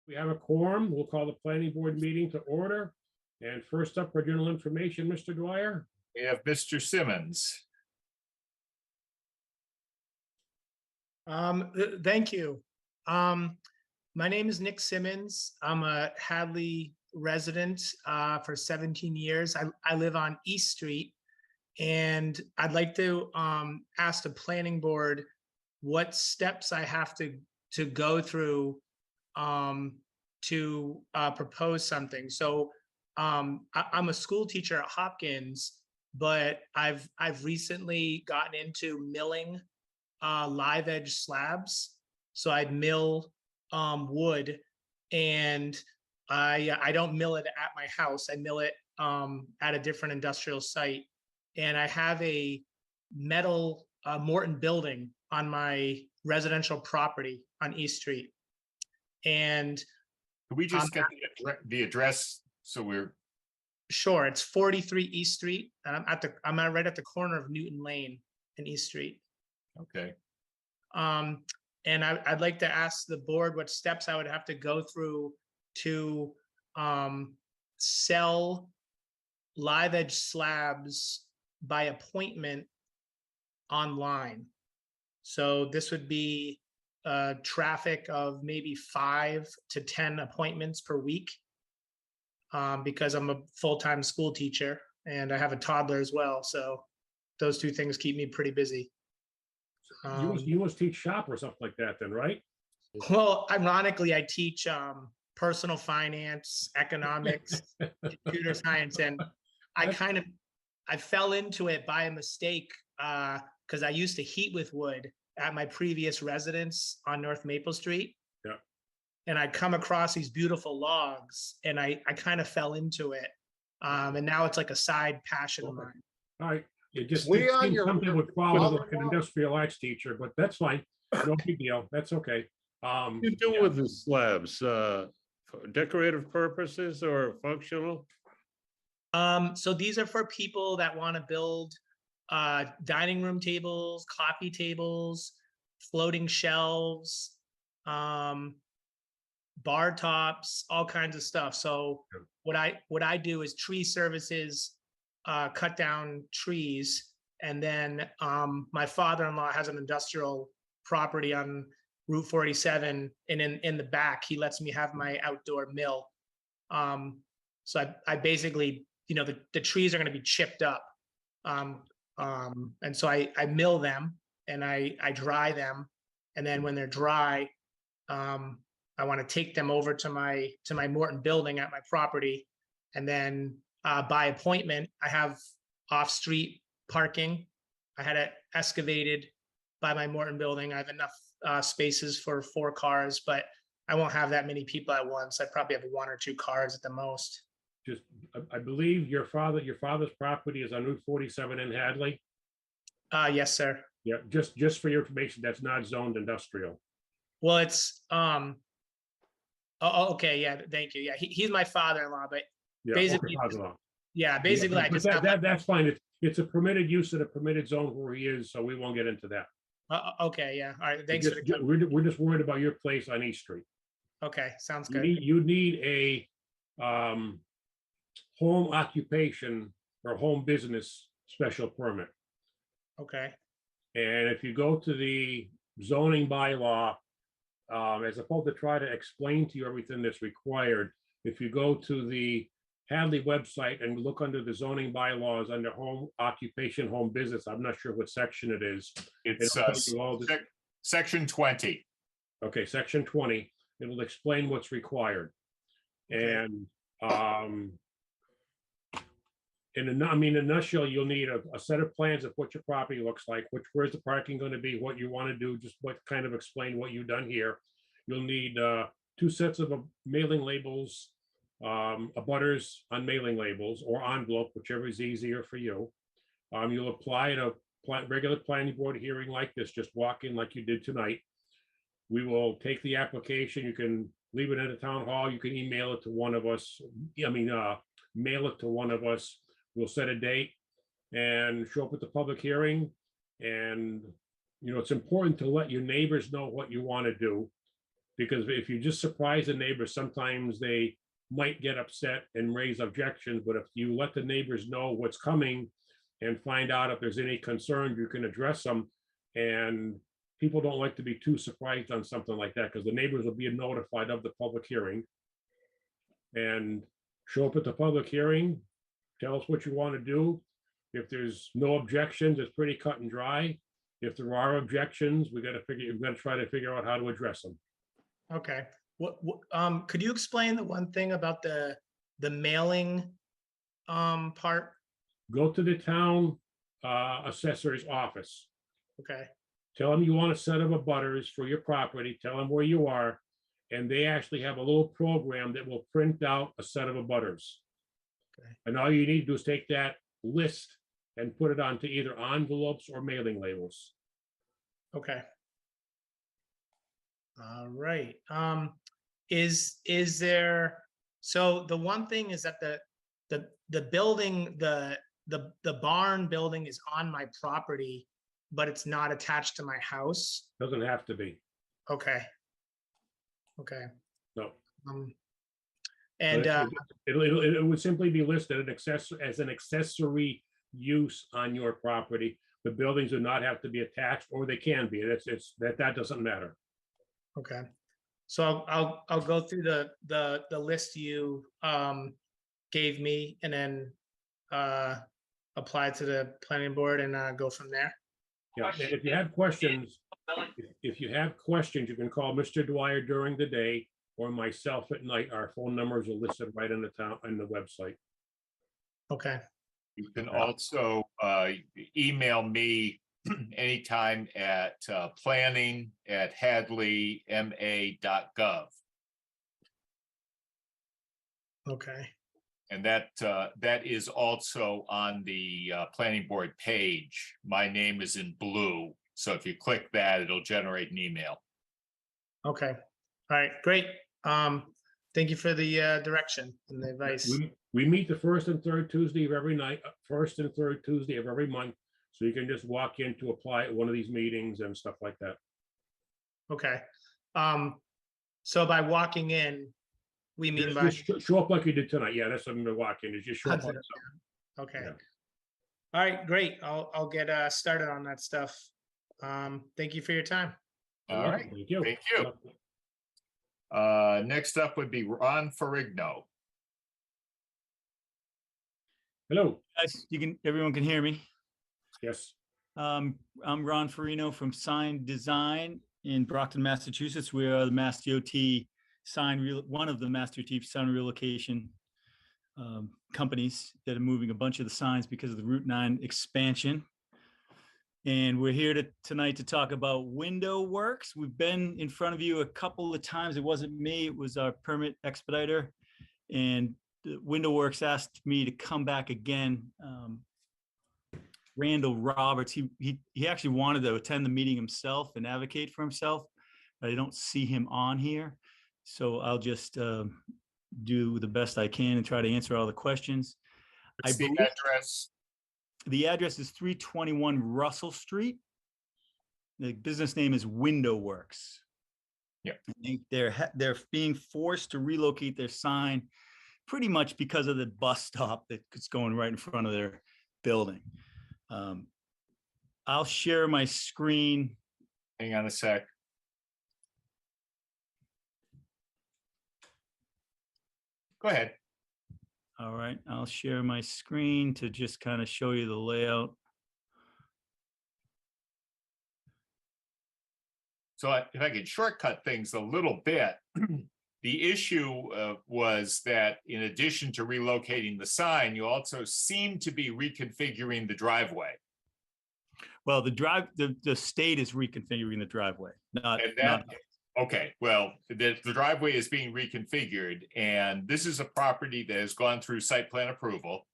We have a quorum. We'll call the planning board meeting to order. And first up for general information, Mr. Dwyer. We have Mr. Simmons. Thank you. My name is Nick Simmons. I'm a Hadley resident for 17 years. I live on East Street, and I'd like to ask the planning board what steps I have to go through to propose something. So I'm a school teacher at Hopkins, but I've recently gotten into milling live edge slabs. So I'd mill wood, and I don't mill it at my house. I mill it at a different industrial site. And I have a metal Morton building on my residential property on East Street. And Can we just get the address so we're sure, it's 43 East Street, and I'm right at the corner of Newton Lane and East Street. okay? And I'd like to ask the board what steps I would have to go through to sell live edge slabs by appointment online. So this would be traffic of maybe 5 to 10 appointments per week, because I'm a full-time school teacher and I have a toddler as well. So those two things keep me pretty busy. You must teach shop or something like that then, right? Well, ironically, I teach personal finance, economics, computer science, and I fell into it by a mistake because I used to heat with wood at my previous residence on North Maple Street. Yeah. And I'd come across these beautiful logs, and I kind of fell into it. And now it's like a side passion of mine. All right. It just We on seems your- something would follow like an industrial arts teacher, but that's fine. No big deal. That's okay. What do you do Yeah. with the slabs? For decorative purposes or functional? So these are for people that want to build dining room tables, coffee tables, floating shelves, bar tops, all kinds of stuff. So what I do is tree services, cut down trees, and then my father-in-law has an industrial property on Route 47, and in the back he lets me have my outdoor mill. So I basically, the trees are going to be chipped up, and so I mill them and I dry them, and then when they're dry, I want to take them over to my Morton building at my property, and then by appointment, I have off-street parking. I had it excavated by my Morton building. I have enough spaces for 4 cars, but I won't have that many people at once. I probably have 1 or 2 cars at the most. Just, I believe your father's property is on Route 47 in Hadley. Yes, sir. Yeah, just for your information, that's not zoned industrial. Well, it's okay, yeah, thank you. Yeah, he's my father-in-law, but Yeah, basically, okay, Hauselaw. yeah, basically, I But just have that's fine. It's a permitted use in a permitted zone where he is, so we won't get into that. okay, yeah, all right. Thanks for the We're just worried about your place on East Street. okay, sounds You good. need a home occupation or home business special permit. Okay, And if you go to the zoning bylaw, as opposed to try to explain to you everything that's required, if you go to the Hadley website and look under the zoning bylaws under home occupation, home business, I'm not sure what section it is. It's It'll tell you all this- section 20. Okay, section 20, it'll explain what's required. And in a nutshell, you'll need a set of plans of what your property looks like, where's the parking going to be, what you want to do, just what kind of explain what you've done here. You'll need 2 sets of mailing labels, abutters on mailing labels or envelope, whichever is easier for you. You'll apply in a regular planning board hearing like this, just walk in like you did tonight. We will take the application. You can leave it at the town hall. You can email it to one of us. Mail it to one of us. We'll set a date and show up at the public hearing. And, it's important to let your neighbors know what you want to do. Because if you just surprise the neighbors, sometimes they might get upset and raise objections, but if you let the neighbors know what's coming and find out if there's any concern, you can address them. And people don't like to be too surprised on something like that, because the neighbors will be notified of the public hearing. And show up at the public hearing, tell us what you want to do. If there's no objections, it's pretty cut and dry. If there are objections, we've got to try to figure out how to address them. Okay, could you explain the one thing about the mailing part? Go to the town assessor's office. Okay, Tell them you want a set of abutters for your property, tell them where you are, and they actually have a little program that will print out a set of abutters. Okay. And all you need to do is take that list and put it onto either envelopes or mailing labels. okay. All right, is there, so the one thing is that the building, the barn building is on my property, but it's not attached to my house? Doesn't have to be, Okay. Okay, no. and, It would simply be listed as an accessory use on your property. The buildings do not have to be attached, or they can be. That doesn't matter. okay, so I'll go through the list you gave me and then apply to the planning board and go from there. Yeah, and if you have questions, if you have questions, you can call Mr. Dwyer during the day or myself at night. Our phone numbers are listed right in the website. Okay, You can also email me anytime at planning@hadleyma.gov. okay, And that is also on the planning board page. My name is in blue. So if you click that, it'll generate an email. okay. All right, great. Thank you for the direction and the advice. We meet the first and third Tuesday of every night, first and third Tuesday of every month. So you can just walk in to apply at one of these meetings and stuff like that. Okay. So by walking in, we mean by, Just show up like you did tonight. Yeah, that's something to walk in, is just show up. on okay. Yeah. All right, great. I'll get started on that stuff. Thank you for your time. All right, Thank you. thank you. Next up would be Ron Ferrigno. Hello, Guys, everyone can hear me. yes, I'm Ron Farino from Sign Design in Brockton, Massachusetts. We are the Mass DOT one of the Mass DOT sign relocation companies that are moving a bunch of the signs because of the Route 9 expansion. And we're here tonight to talk about Window Works. We've been in front of you a couple of times. It wasn't me, it was our permit expediter. And the Window Works asked me to come back again. Randall Roberts, he actually wanted to attend the meeting himself and advocate for himself, but I don't see him on here. So I'll just do the best I can and try to answer all the questions. What's the believe- address? The address is 321 Russell Street. The business name is Window Works. Yep. I think they're being forced to relocate their sign pretty much because of the bus stop that's going right in front of their building. I'll share my screen. Hang on a sec. Go ahead. All right, I'll share my screen to just kind of show you the layout. So if I could shortcut things a little bit, the issue was that in addition to relocating the sign, you also seem to be reconfiguring the driveway. Well, the state is reconfiguring the driveway, not. Okay, well, the driveway is being reconfigured, and this is a property that has gone through site plan approval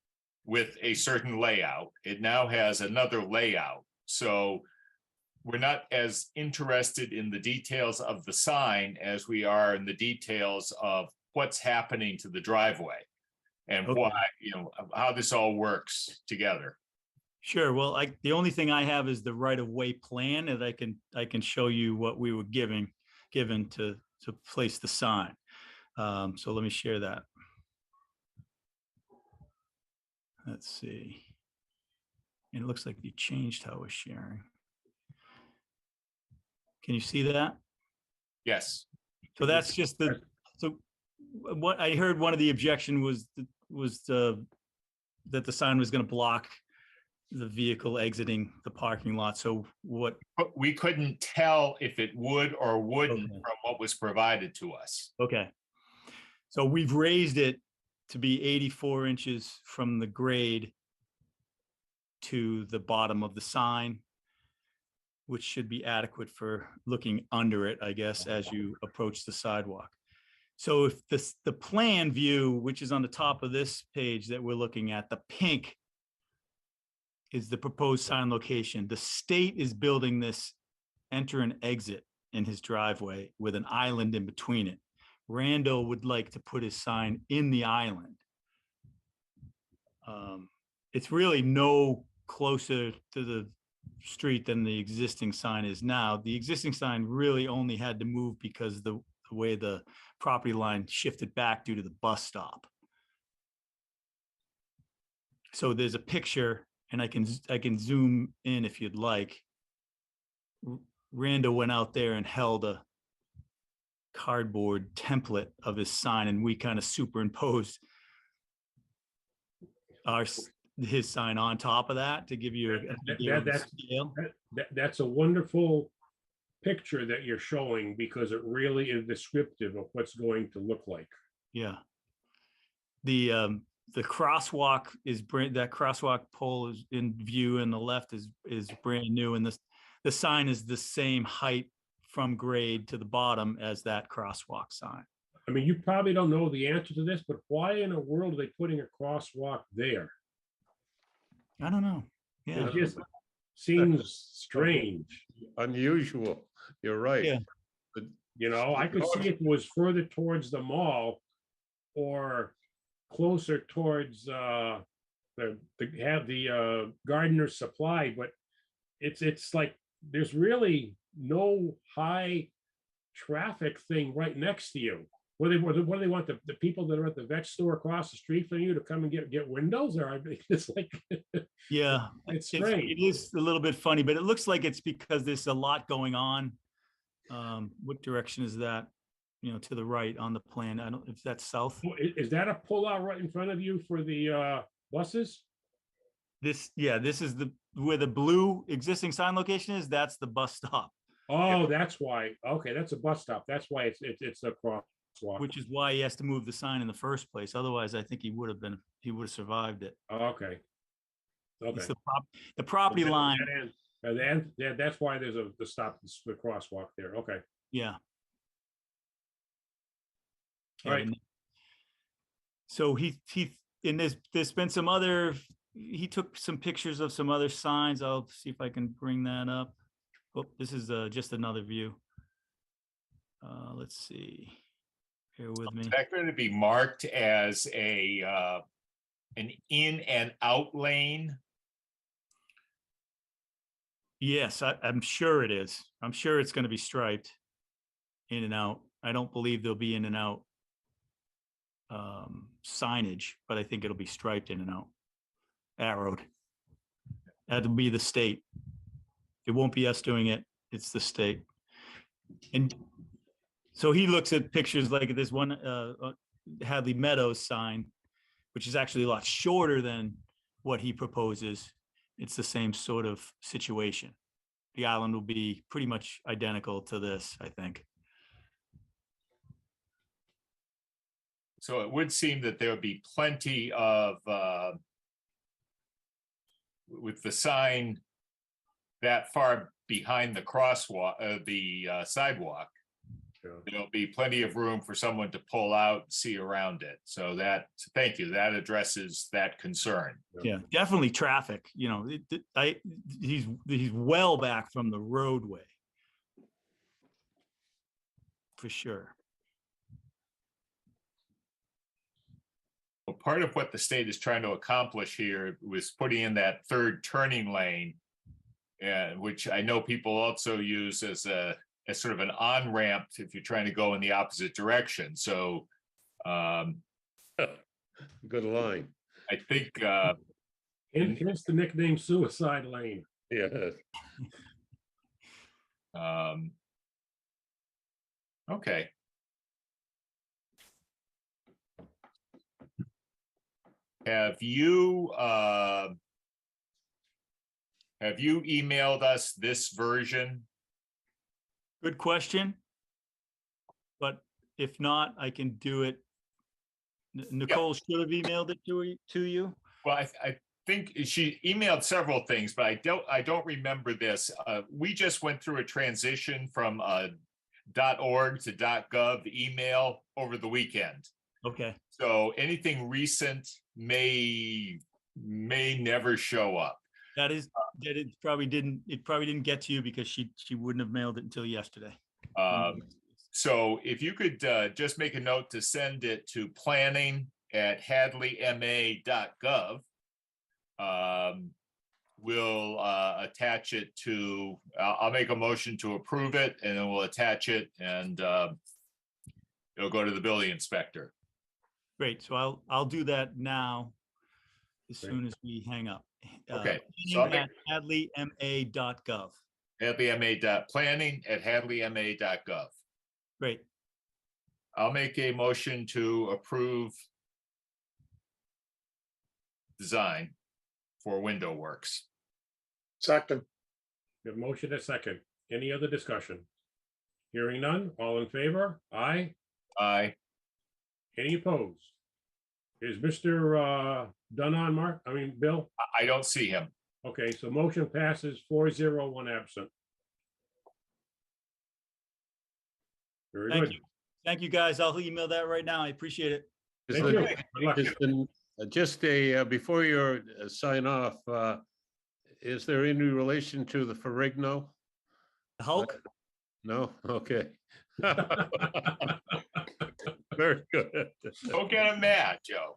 with a certain layout. It now has another layout. So we're not as interested in the details of the sign as we are in the details of what's happening to the driveway and Okay. why, how this all works together. Sure. Well, the only thing I have is the right of way plan, and I can show you what we were given to to place the sign. So let me share that. Let's see. And it looks like you changed how we're sharing. Can you see that? Yes, So that's just the, so what I heard, one of the objection was that the sign was going to block the vehicle exiting the parking lot. So what, but we couldn't tell if it would or wouldn't Okay. from what was provided to us. okay. So we've raised it to be 84 inches from the grade to the bottom of the sign, which should be adequate for looking under it, I guess, as you approach the sidewalk. So if the plan view, which is on the top of this page that we're looking at, the pink is the proposed sign location. The state is building this enter and exit in his driveway with an island in between it. Randall would like to put his sign in the island. It's really no closer to the street than the existing sign is now. The existing sign really only had to move because the way the property line shifted back due to the bus stop. So there's a picture, and I can zoom in if you'd like. Randall went out there and held a cardboard template of his sign, and we kind of superimposed his sign on top of that to give you an idea of the scale. That's a wonderful picture that you're showing, because it really is descriptive of what's going to look like. Yeah. The crosswalk is that crosswalk pole is in view, and the left is brand new, and the sign is the same height from grade to the bottom as that crosswalk sign. I mean, you probably don't know the answer to this, but why in the world are they putting a crosswalk there? I don't know. Yeah. It just seems strange. Unusual, you're right. Yeah. But You know, I could see if it was further towards the mall or closer towards the Gardener's Supply, but it's like there's really no high traffic thing right next to you. What do they want the people that are at the vet store across the street from you to come and get windows? Or I mean, it's like Yeah. it's strange. It is a little bit funny, but it looks like it's because there's a lot going on. What direction is that? You know, to the right on the plan. I don't, if that's south. Is that a pullout right in front of you for the buses? This is where the blue existing sign location is. That's the bus stop, Oh, that's why. Okay, that's a bus stop. That's why it's a crosswalk. which is why he has to move the sign in the first place. Otherwise, I think he would have survived it. Okay. It's Okay. the property line. That's why there's the stop, the crosswalk there. Okay. Yeah. All right. And so he and there's been some other, he took some pictures of some other signs. I'll see if I can bring that up. Oh, this is just another view. Let's see. Bear with me. Is that going to be marked as an in and out lane? Yes, I'm sure it is. I'm sure it's going to be striped in and out. I don't believe there'll be in and out signage, but I think it'll be striped in and out, arrowed. That'll be the state. It won't be us doing it. It's the state. And so he looks at pictures like this one Hadley Meadows sign, which is actually a lot shorter than what he proposes. It's the same sort of situation. The island will be pretty much identical to this, I think. So it would seem that there would be plenty of, with the sign that far behind the crosswalk, the sidewalk, Yeah. there'll be plenty of room for someone to pull out and see around it. So thank you, that addresses that concern. Yeah, definitely traffic, you know, he's well back from the roadway. For sure. Well, part of what the state is trying to accomplish here was putting in that third turning lane, which I know people also use as as sort of an on-ramp if you're trying to go in the opposite direction. So Good line. I think, Hence the nickname Suicide Lane. Yeah. okay. Have you emailed us this version? Good question. But if not, I can do it. Nicole should have emailed it to you. Well, I think she emailed several things, but I don't remember this. We just went through a transition from .org to .gov email over the weekend. Okay. So anything recent may never show up. That it probably didn't get to you because she wouldn't have mailed it until yesterday. So if you could just make a note to send it to planning@hadleyma.gov. We'll attach it to, I'll make a motion to approve it, and then we'll attach it, and it'll go to the building inspector. Great. So I'll do that now as Great. soon as we hang up. Okay, so I'll make- At hadleyma.gov. planning@hadleyma.gov. Great. I'll make a motion to approve design for Window Works. Second, We have motion and second. Any other discussion? Hearing none, all in favor? Aye. Aye. Any opposed? Is Mr. Dunn on, Mark? I mean, Bill? I don't see him. Okay, so motion passes 4-0, 1 absent. Very Thank good. you. Thank you, guys. I'll email that right now. I appreciate it. Thank you. Good luck. Just a, before you sign off, is there any relation to the Ferrigno? The Hulk? No? Okay. Very good. Don't get him mad, Joe.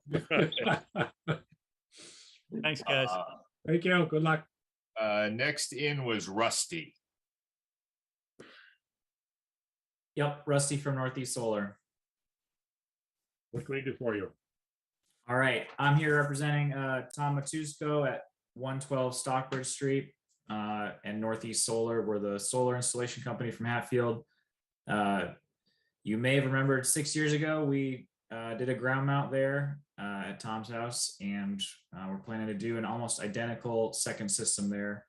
Thanks, guys. Thank you. Good luck. Next in was Rusty. Yep, Rusty from Northeast Solar. What can we do for you? All right, I'm here representing Tom Matusko at 112 Stockbridge Street and Northeast Solar. We're the solar installation company from Hatfield. You may have remembered 6 years ago, we did a ground mount there at Tom's house, and we're planning to do an almost identical second system there.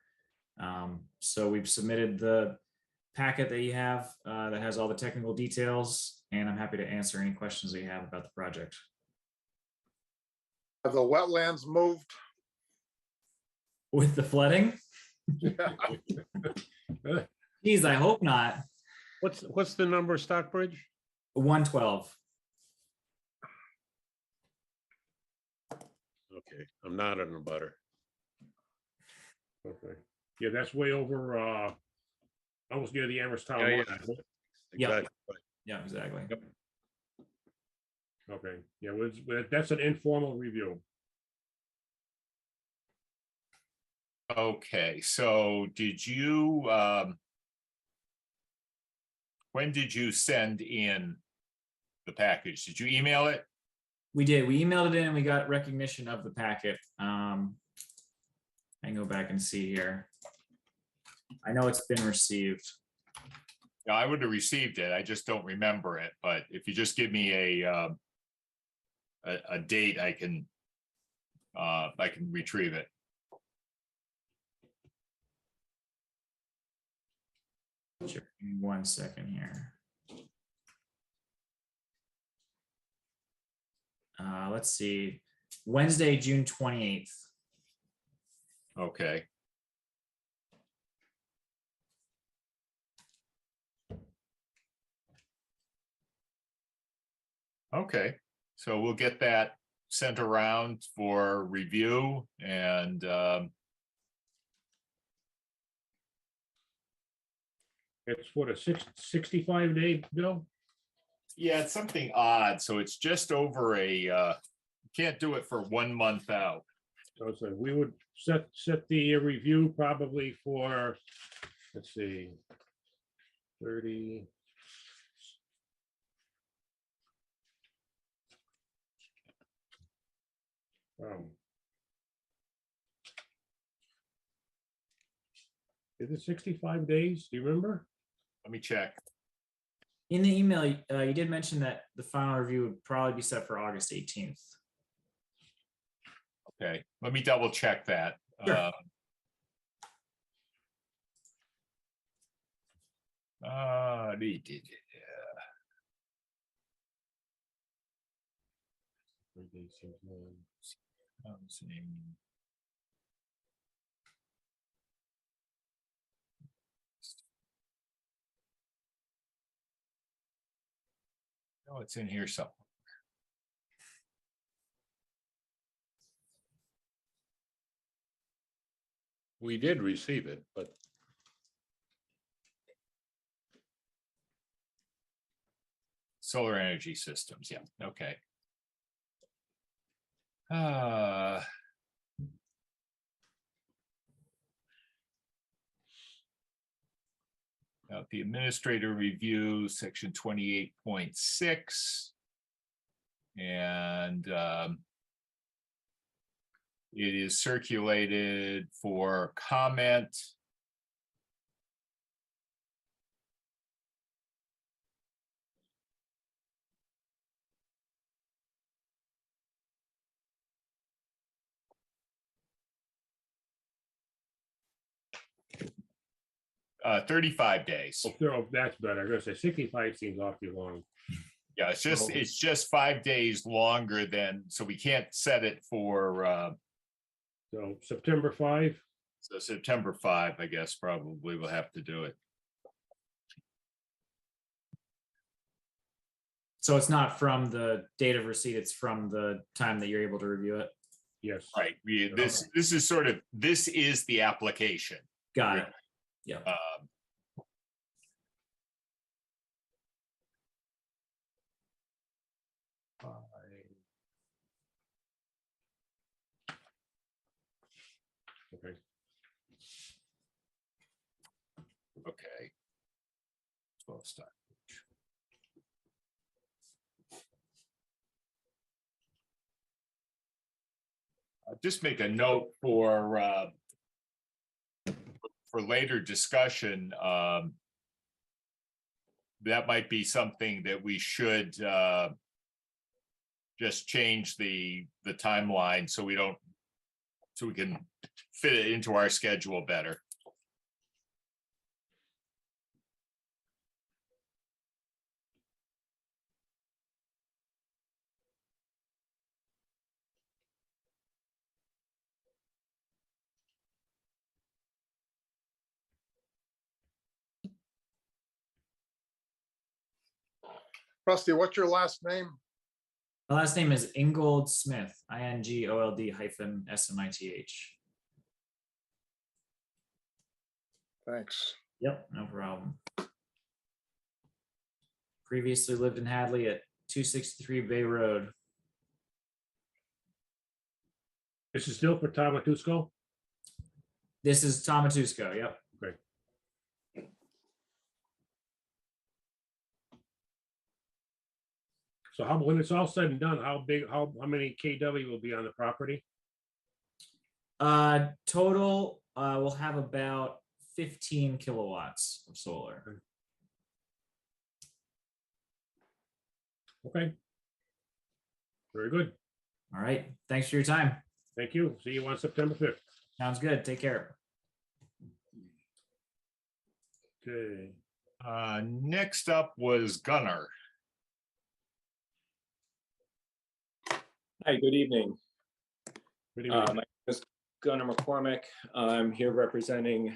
So we've submitted the packet that you have that has all the technical details, and I'm happy to answer any questions that you have about the project. have the wetlands moved? With the flooding? Geez, I hope not. What's the number, Stockbridge? 112. Okay, I'm not in the butter. Okay. Yeah, that's way over, almost near the Amherst Town. Yeah, line. Yeah. Exactly. Yeah, exactly. Okay, yeah, that's an informal review. Okay, so did you, when did you send in the package? Did you email it? We did. We emailed it in and we got recognition of the packet. I can go back and see here. I know it's been received. Yeah, I would have received it. I just don't remember it, but if you just give me a date, I can retrieve it. Sure. Give me 1 second here. Let's see. Wednesday, June 28th. Okay. Okay, so we'll get that sent around for review, and It's what, a 65-day bill? yeah, it's something odd. So it's just over a, can't do it for 1 month out. So we would set the review probably for, let's see. 30. Is it 65 days? Do you remember? Let me check. In the email, you did mention that the final review would probably be set for August 18th. Okay, let me double check that. Sure. Oh, it's in here somewhere. We did receive it, but Solar energy systems, yeah, okay. Now, the administrator review, section 28.6. And it is circulated for comment. Uh, 35 days. Oh, that's better. I'm gonna say 65 seems awfully long. Yeah, it's just 5 days longer than, so we can't set it for So September 5. so September 5, I guess, probably we'll have to do it. So it's not from the date of receipt, it's from the time that you're able to review it. Yes. Right, this is sort of, this is the application. Got it. Yeah. Okay. Okay. 12 start. Just make a note for later discussion. That might be something that we should just change the timeline so we don't, so we can fit it into our schedule better. Rusty, what's your last name? My last name is Ingold Smith, INGOLD-SMITH. Thanks. Yep, no problem. Previously lived in Hadley at 263 Bay Road. This is still for Tom Matusko? This is Tom Matusko, yep. Okay. So how, when it's all said and done, how big, how many KW will be on the property? Total, we'll have about 15 kilowatts of solar. Okay. Very good. All right, thanks for your time. Thank you. See you on September 5th. Sounds good, take care. Okay. Next up was Gunnar. Hi, good evening. Good My evening. name is Gunnar McCormick. I'm here representing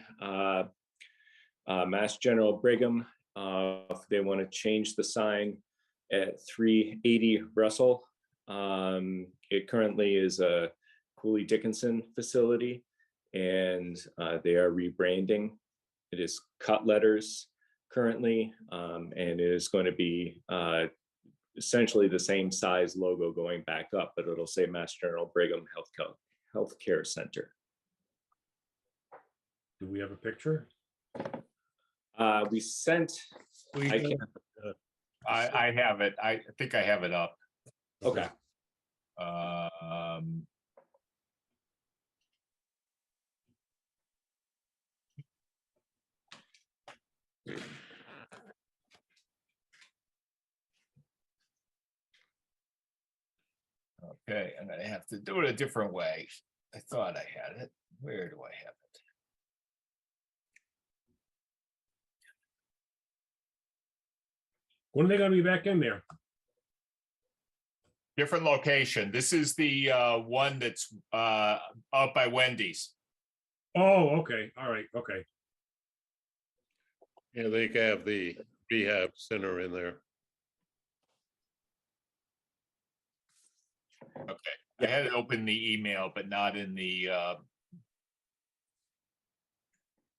Mass General Brigham. They want to change the sign at 380 Russell. It currently is a Cooley Dickinson facility, and they are rebranding. It is cut letters currently, and it is going to be essentially the same size logo going back up, but it'll say Mass General Brigham Healthcare Center. Do we have a picture? We sent, I can't, I have it. I think I have it up. okay, Um, okay, I'm gonna have to do it a different way. I thought I had it. Where do I have it? When are they gonna be back in there? Different location. This is the one that's out by Wendy's. Oh, okay, all right, okay. Yeah, they have the rehab center in there. Okay, I had it open the email, but not in the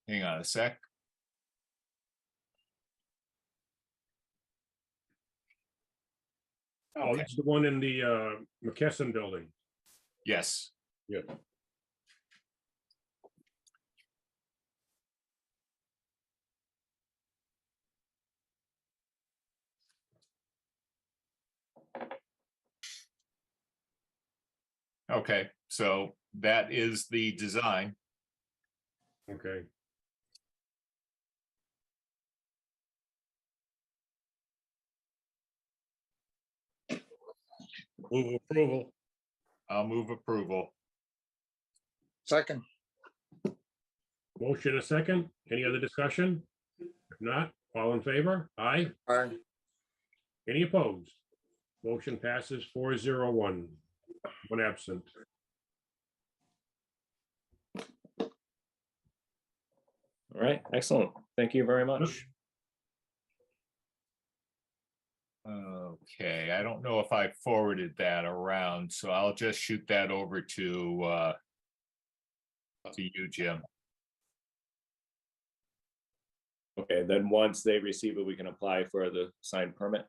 hang on a sec. Oh, Okay. it's the one in the McKesson building. Yes. Yeah. Okay, so that is the design. Okay, Move approval. I'll move approval. Second. motion a second. Any other discussion? If not, all in favor? Aye. Aye. Any opposed? Motion passes 4-0-1. One absent. all right, excellent. Thank you very much. Okay, I don't know if I forwarded that around, so I'll just shoot that over to you, Jim. Okay, then once they receive it, we can apply for the signed permit.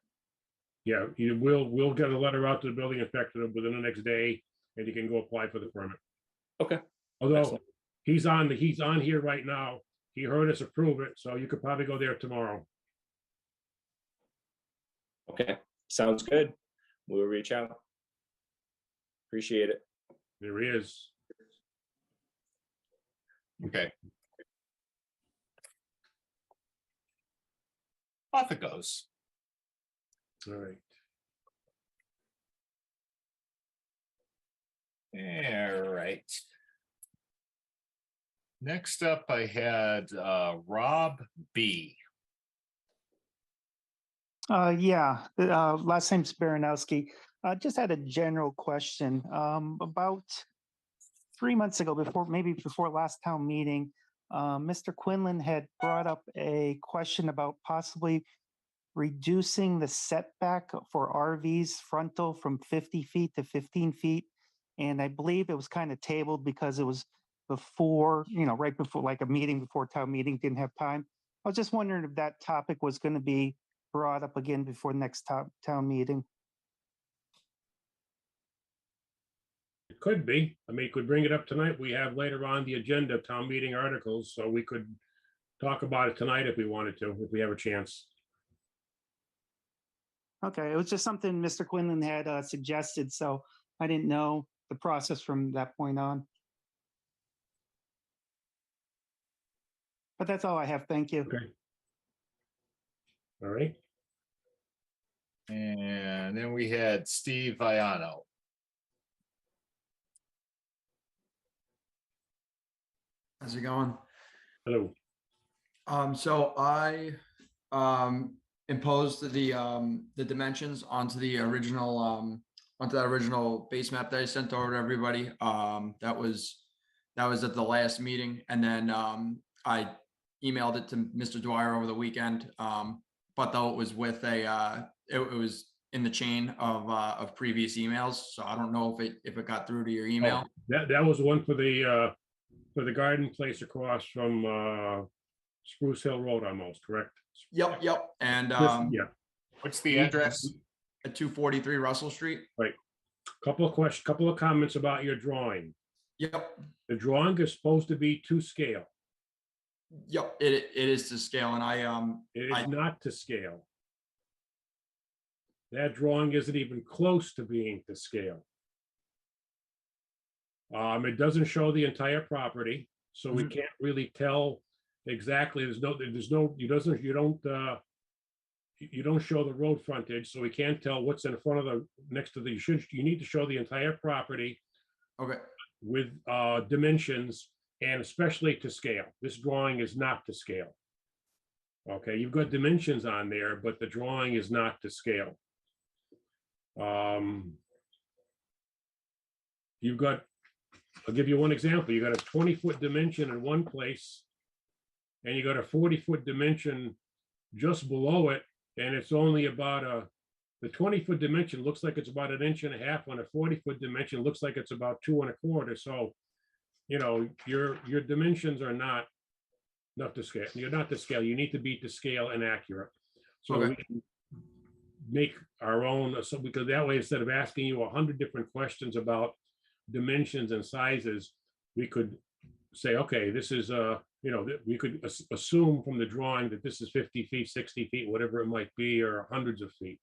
Yeah, we'll get a letter out to the building inspector within the next day, and you can go apply for the permit. Okay, Although excellent. he's on here right now. He heard us approve it, so you could probably go there tomorrow. Okay, sounds good. We'll reach out. Appreciate it. There he is. Okay. Off it goes. All right. All right. Next up, I had Rob B. Last name's Baranowski. Just had a general question. About 3 months ago, before last town meeting, Mr. Quinlan had brought up a question about possibly reducing the setback for RVs frontal from 50 feet to 15 feet. And I believe it was kind of tabled because it was before, right before, like a meeting before town meeting, didn't have time. I was just wondering if that topic was going to be brought up again before next town meeting. It could be. I mean, you could bring it up tonight. We have later on the agenda town meeting articles, so we could talk about it tonight if we wanted to, if we have a chance. Okay, it was just something Mr. Quinlan had suggested, so I didn't know the process from that point on. But that's all I have. Thank you. Okay. All right. And then we had Steve Viano. How's it going? Hello. So I imposed the dimensions onto the original onto that original base map that I sent over to everybody. That was at the last meeting, and then I emailed it to Mr. Dwyer over the weekend. But though it was with it was in the chain of previous emails, so I don't know if it got through to your email. That was one for the garden place across from Spruce Hill Road almost, correct? Yep. And Yeah, What's the address? at 243 Russell Street. couple of comments about your drawing. Yep. The drawing is supposed to be to scale. Yep, it is to scale and It I- is not to scale. That drawing isn't even close to being to scale. It doesn't show the entire property, so we Mhm. can't really tell exactly. You don't show the road frontage, so we can't tell what's in front of next to you need to show the entire property okay, with dimensions and especially to scale. This drawing is not to scale. Okay, you've got dimensions on there, but the drawing is not to scale. You've got, I'll give you one example. You got a 20-foot dimension in one place, and you got a 40-foot dimension just below it, and it's only about the 20-foot dimension looks like it's about 1.5 inches on a 40-foot dimension, looks like it's about 2 1/4. So, your dimensions are not to scale. You're not to scale. You need to be to scale and accurate. So Okay. we can make our own, so because that way, instead of asking you 100 different questions about dimensions and sizes, we could say, okay, this is we could assume from the drawing that this is 50 feet, 60 feet, whatever it might be, or hundreds of feet.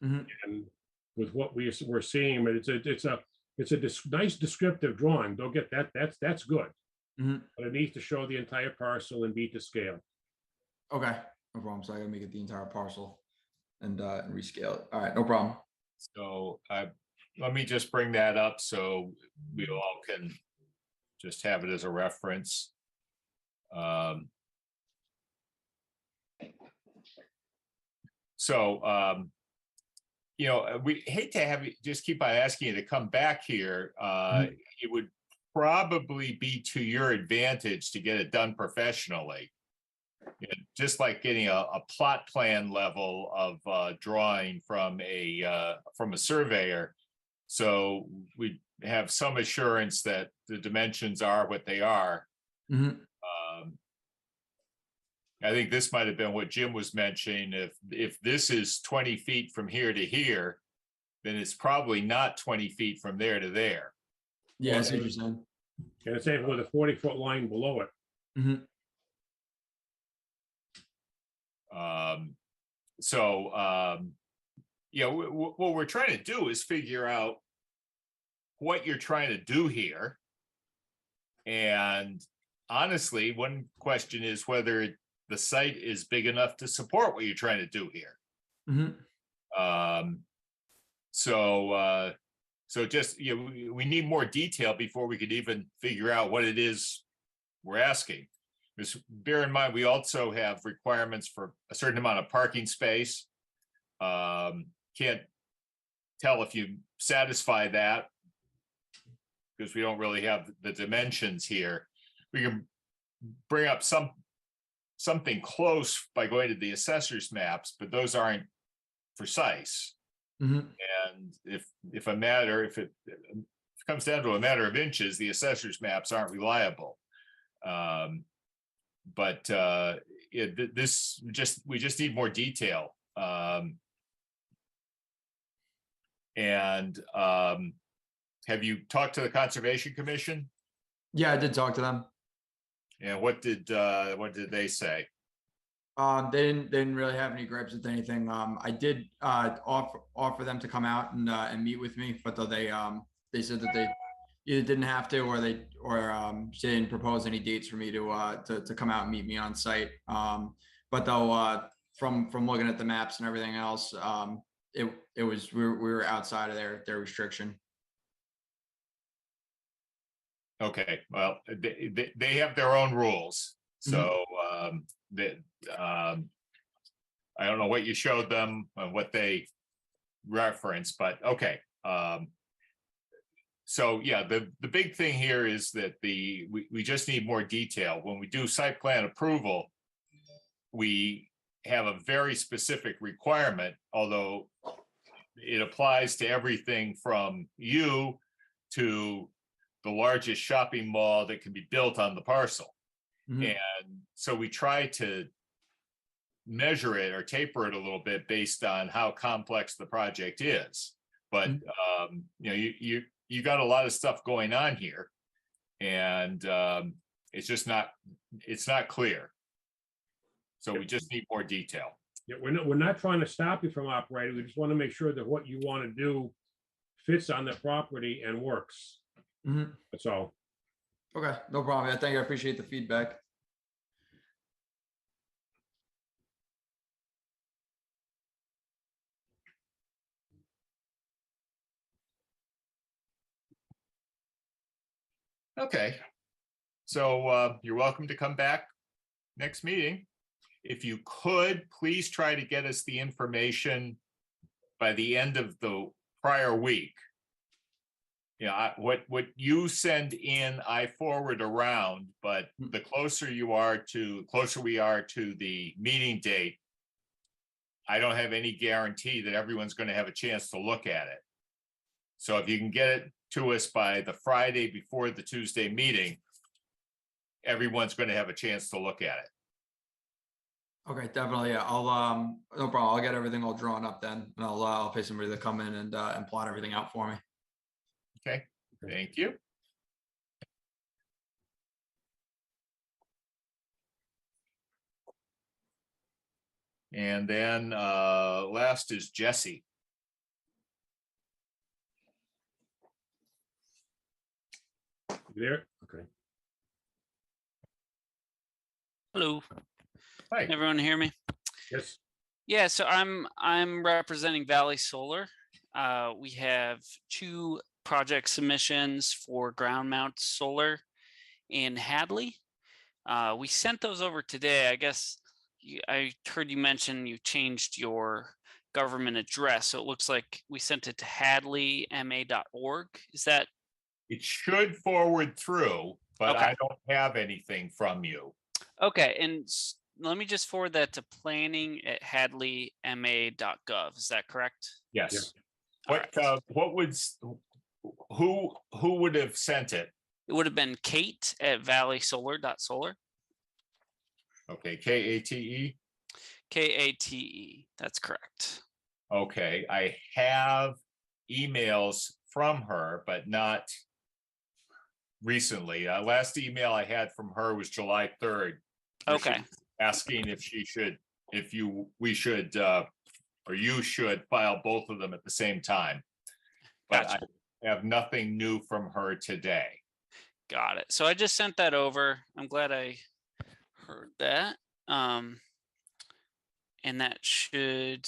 Mhm. And with what we're seeing, but it's a nice descriptive drawing. Don't get that. That's good. Mhm. But it needs to show the entire parcel and be to scale. okay, no problem. So I gotta make it the entire parcel and rescale it. All right, no problem. So let me just bring that up so we all can just have it as a reference. So, we hate to have you just keep on asking you to come back here. It would probably be to your advantage to get it done professionally. Just like getting a plot plan level of drawing from a surveyor. So we have some assurance that the dimensions are what they are. Mhm. I think this might have been what Jim was mentioning. If this is 20 feet from here to here, then it's probably not 20 feet from there to there. Yeah, I see what you're saying. And it's even with a 40-foot line below it. Mhm. What we're trying to do is figure out what you're trying to do here. And honestly, one question is whether the site is big enough to support what you're trying to do here. Mhm. So just, we need more detail before we could even figure out what it is we're asking. Because bear in mind, we also have requirements for a certain amount of parking space. Can't tell if you satisfy that because we don't really have the dimensions here. We can bring up something close by going to the assessor's maps, but those aren't precise. Mhm. And if it comes down to a matter of inches, the assessor's maps aren't reliable. We just need more detail. Have you talked to the Conservation Commission? Yeah, I did talk to them. And what did they say? They didn't really have any gripes with anything. I did offer them to come out and meet with me, but though they said that they either didn't have to or they didn't propose any dates for me to come out and meet me on site. But though from looking at the maps and everything else, it was we were outside of their restriction. Okay, well, they have their own rules, so I don't know what you showed them and what they referenced, but okay. So yeah, the big thing here is that we just need more detail. When we do site plan approval, we have a very specific requirement, although it applies to everything from you to the largest shopping mall that can be built on the parcel. Mhm. And so we try to measure it or taper it a little bit based on how complex the project is. But you got a lot of stuff going on here, and it's not clear. So we just need more detail. Yeah, we're not trying to stop you from operating. We just want to make sure that what you want to do fits on the property and works. Mhm. That's all. Okay, no problem. I think I appreciate the feedback. Okay. So you're welcome to come back next meeting. If you could, please try to get us the information by the end of the prior week. Yeah, what you send in, I forward around, but the closer we are to the meeting date, I don't have any guarantee that everyone's going to have a chance to look at it. So if you can get it to us by the Friday before the Tuesday meeting, everyone's going to have a chance to look at it. Okay, definitely. Yeah, I'll no problem. I'll get everything all drawn up then, and I'll pay somebody to come in and plot everything out for me. Okay, thank you. And then last is Jesse. You there? Okay. Hello. Hi. Can everyone hear me? Yes. Yeah, so I'm representing Valley Solar. We have 2 project submissions for ground mount solar in Hadley. We sent those over today. I guess I heard you mention you changed your government address, so it looks like we sent it to hadleyma.org. Is that It should forward through, but Okay. I don't have anything from you. okay? And let me just forward that to planning@hadleyma.gov. Is that correct? Yes. All What would, who would have sent it? It would have been Kate at valleysolar.solar. Okay, Kate. Kate. That's correct. Okay, I have emails from her, but not recently. Last email I had from her was July 3rd. where she Okay. was asking if we should, or you should file both of them at the same time. But Gotcha. I have nothing new from her today. Got it. So I just sent that over. I'm glad I heard that. And that should,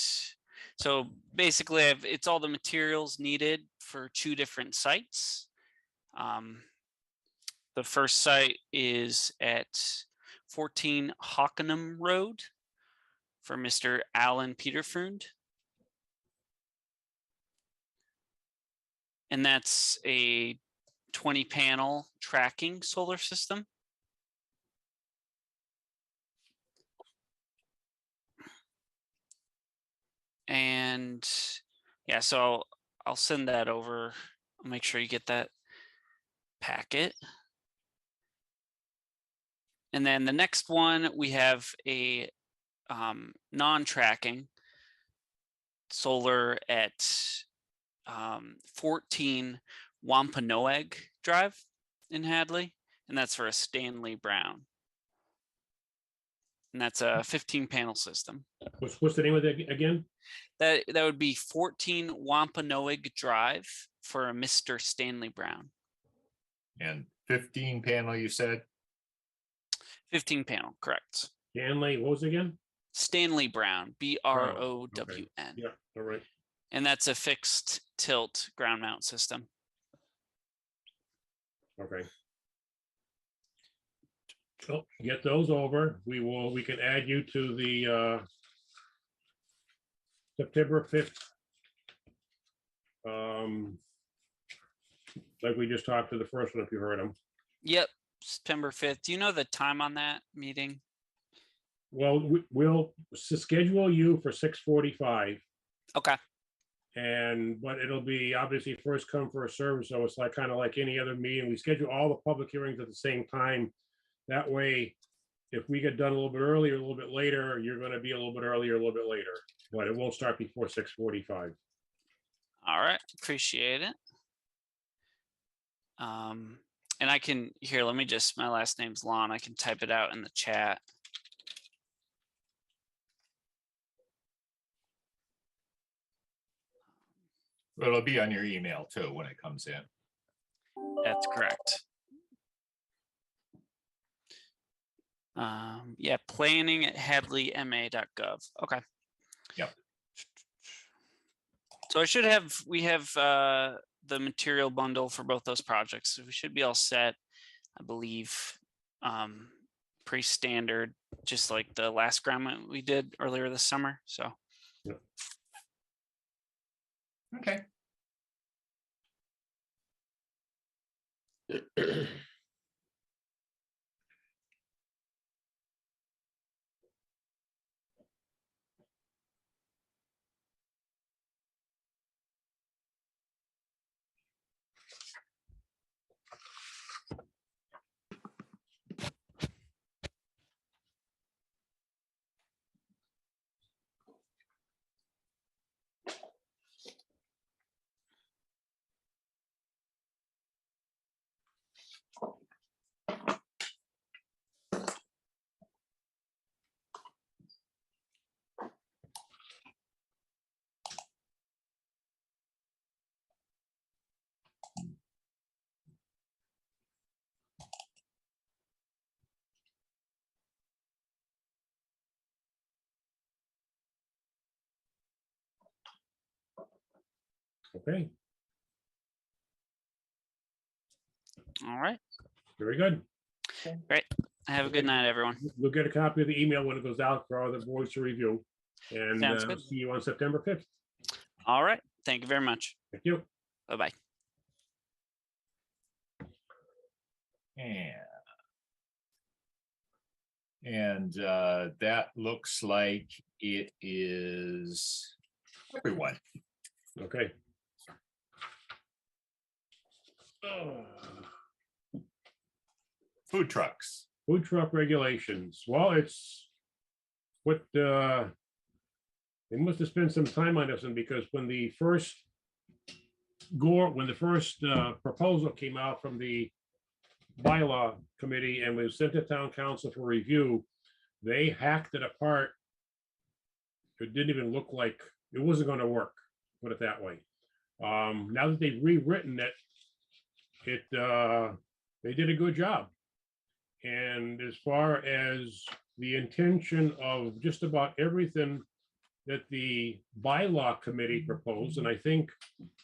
so basically it's all the materials needed for 2 different sites. The first site is at 14 Hockenham Road for Mr. Alan Peterfrund. And that's a 20 panel tracking solar system. And yeah, so I'll send that over. I'll make sure you get that packet. And then the next one, we have a non-tracking solar at 14 Wampanoag Drive in Hadley, and that's for a Stanley Brown. And that's a 15 panel system. What's the name of it again? That would be 14 Wampanoag Drive for a Mr. Stanley Brown. And 15 panel, you said? 15 panel, correct. Stanley, what was it again? Stanley Brown, Brown. Yeah, all right. And that's a fixed tilt ground mount system. Okay. So get those over. We can add you to the September 5th. Like we just talked to the first one, if you heard him. Yep, September 5th. Do you know the time on that meeting? Well, we'll schedule you for 6:45. Okay. But it'll be obviously first come, first served. So it's like kind of like any other meeting. We schedule all the public hearings at the same time. That way, if we get done a little bit earlier, a little bit later, you're going to be a little bit earlier, a little bit later. But it won't start before 6:45. All right, appreciate it. And I can, here, let me just, my last name's Lon. I can type it out in the chat. It'll be on your email too when it comes in. That's correct. Yeah, planning at hadleyma.gov. Okay. Yep. So we have the material bundle for both those projects. So we should be all set, I believe. Pretty standard, just like the last ground we did earlier this summer. So Okay. Okay, all right. very good. Have a good night, everyone. We'll get a copy of the email when it goes out for all the boards to review. And Sounds good. see you on September 5th. All right. Thank you very much. Thank you. Bye-bye. And that looks like it is everyone. Okay. Food trucks. Food truck regulations. Well, it's what they must have spent some time on this one, because when the first proposal came out from the bylaw committee and was sent to town council for review, they hacked it apart. It didn't even look like it wasn't going to work, put it that way. Now that they've rewritten it, they did a good job. And as far as the intention of just about everything that the bylaw committee proposed, and I think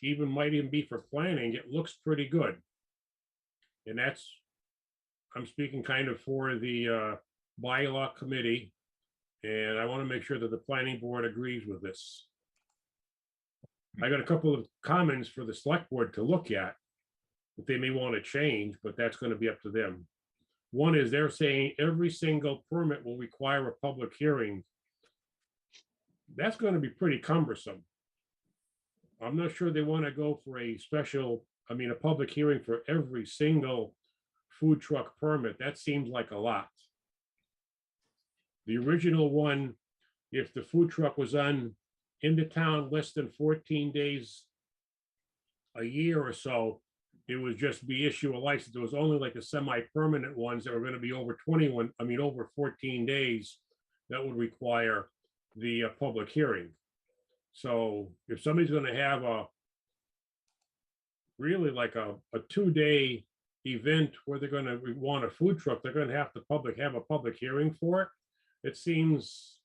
might even be for planning, it looks pretty good. And I'm speaking kind of for the bylaw committee, and I want to make sure that the planning board agrees with this. I got a couple of comments for the select board to look at that they may want to change, but that's going to be up to them. One is they're saying every single permit will require a public hearing. That's going to be pretty cumbersome. I'm not sure they want to go for a public hearing for every single food truck permit. That seems like a lot. The original one, if the food truck was in the town less than 14 days a year or so, it would just be issue a license. There was only like the semi-permanent ones that were going to be over 14 days that would require the public hearing. So if somebody's going to have really like a 2-day event where they're going to want a food truck, they're going to have a public hearing for it. It seems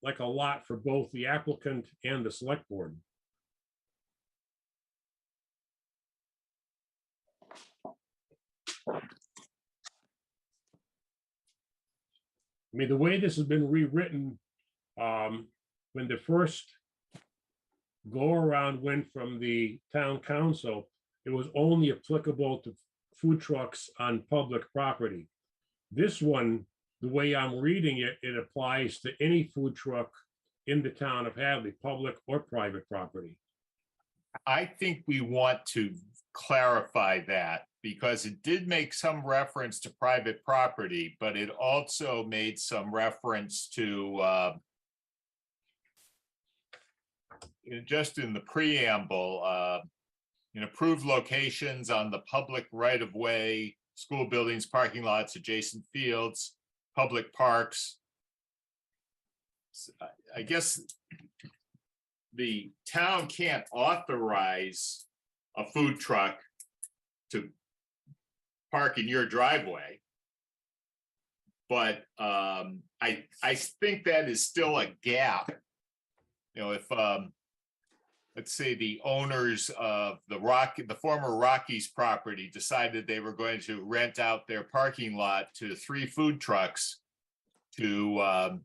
like a lot for both the applicant and the select board. I mean, the way this has been rewritten, when the first go around went from the town council, it was only applicable to food trucks on public property. This one, the way I'm reading it, it applies to any food truck in the town of Hadley, public or private property. I think we want to clarify that, because it did make some reference to private property, but it also made some reference to just in the preamble, in approved locations on the public right-of-way, school buildings, parking lots, adjacent fields, public parks. I guess the town can't authorize a food truck to park in your driveway. But I think that is still a gap. You know, if let's say the owners of the former Rockies property decided they were going to rent out their parking lot to 3 food trucks to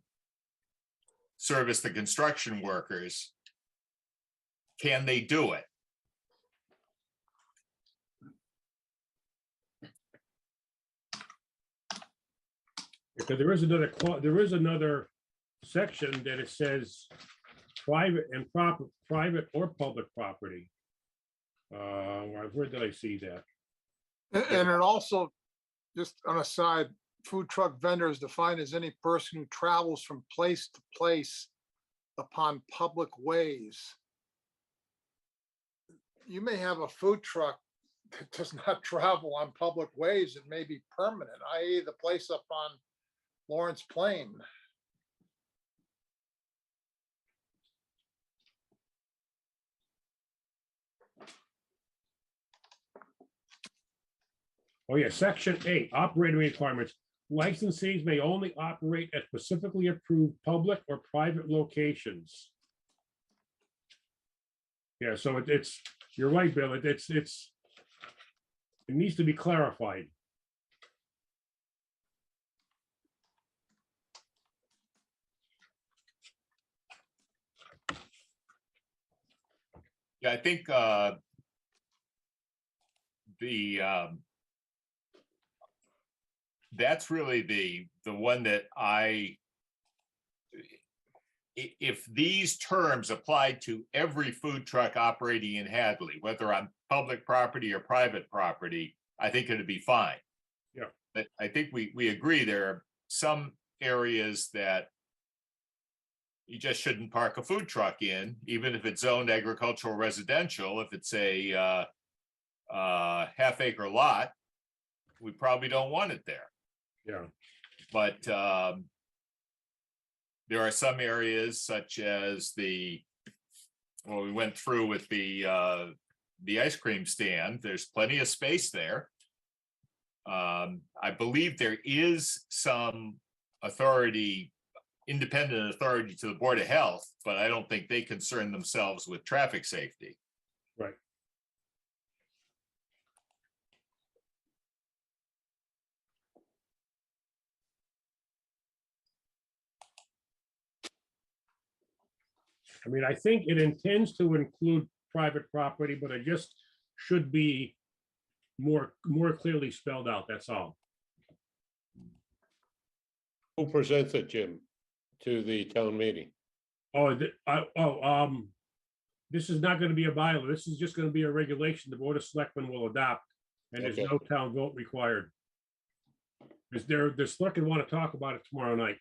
service the construction workers, can they do it? Because there is another section that it says private and private or public property. Where did I see that? And it also, just on a side, food truck vendor is defined as any person who travels from place to place upon public ways. You may have a food truck that does not travel on public ways. It may be permanent, i.e. the place up on Lawrence Plain. Oh yeah, section 8, operating requirements. Licensees may only operate at specifically approved public or private locations. Yeah, so it's, you're right, Bill, it needs to be clarified. Yeah, I think that's really the one that if these terms applied to every food truck operating in Hadley, whether on public property or private property, I think it'd be fine. Yeah. But I think we agree there are some areas that you just shouldn't park a food truck in, even if it's zoned agricultural residential. If it's a half-acre lot, we probably don't want it there. Yeah. But there are some areas such as we went through with the ice cream stand. There's plenty of space there. I believe there is some authority, independent authority to the Board of Health, but I don't think they concern themselves with traffic safety. Right. I mean, I think it intends to include private property, but it just should be more clearly spelled out, that's all. Who presents it, Jim, to the town meeting? This is not gonna be a bylaw, this is just gonna be a regulation the Board of Selectmen will adopt, and there's Okay. no town vote required. Because the selectmen want to talk about it tomorrow night.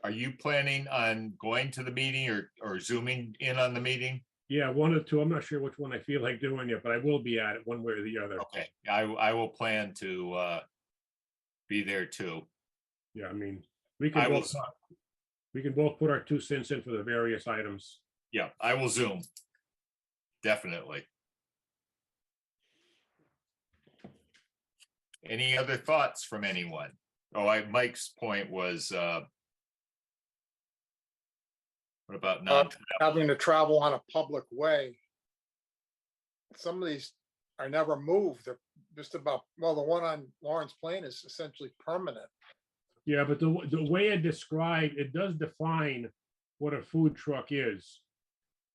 Are you planning on going to the meeting or zooming in on the meeting? Yeah, one or two, I'm not sure which one I feel like doing yet, but I will be at it one way or the other. Okay, I will plan to be there too. Yeah, I mean, we I can will- both, we can both put our 2 cents in for the various items. Yeah, I will zoom. Definitely. Any other thoughts from anyone? Mike's point was what about not? Having to travel on a public way. Some of these are never moved. They're just about, well, the one on Lawrence Plain is essentially permanent. Yeah, but the way it described, it does define what a food truck is.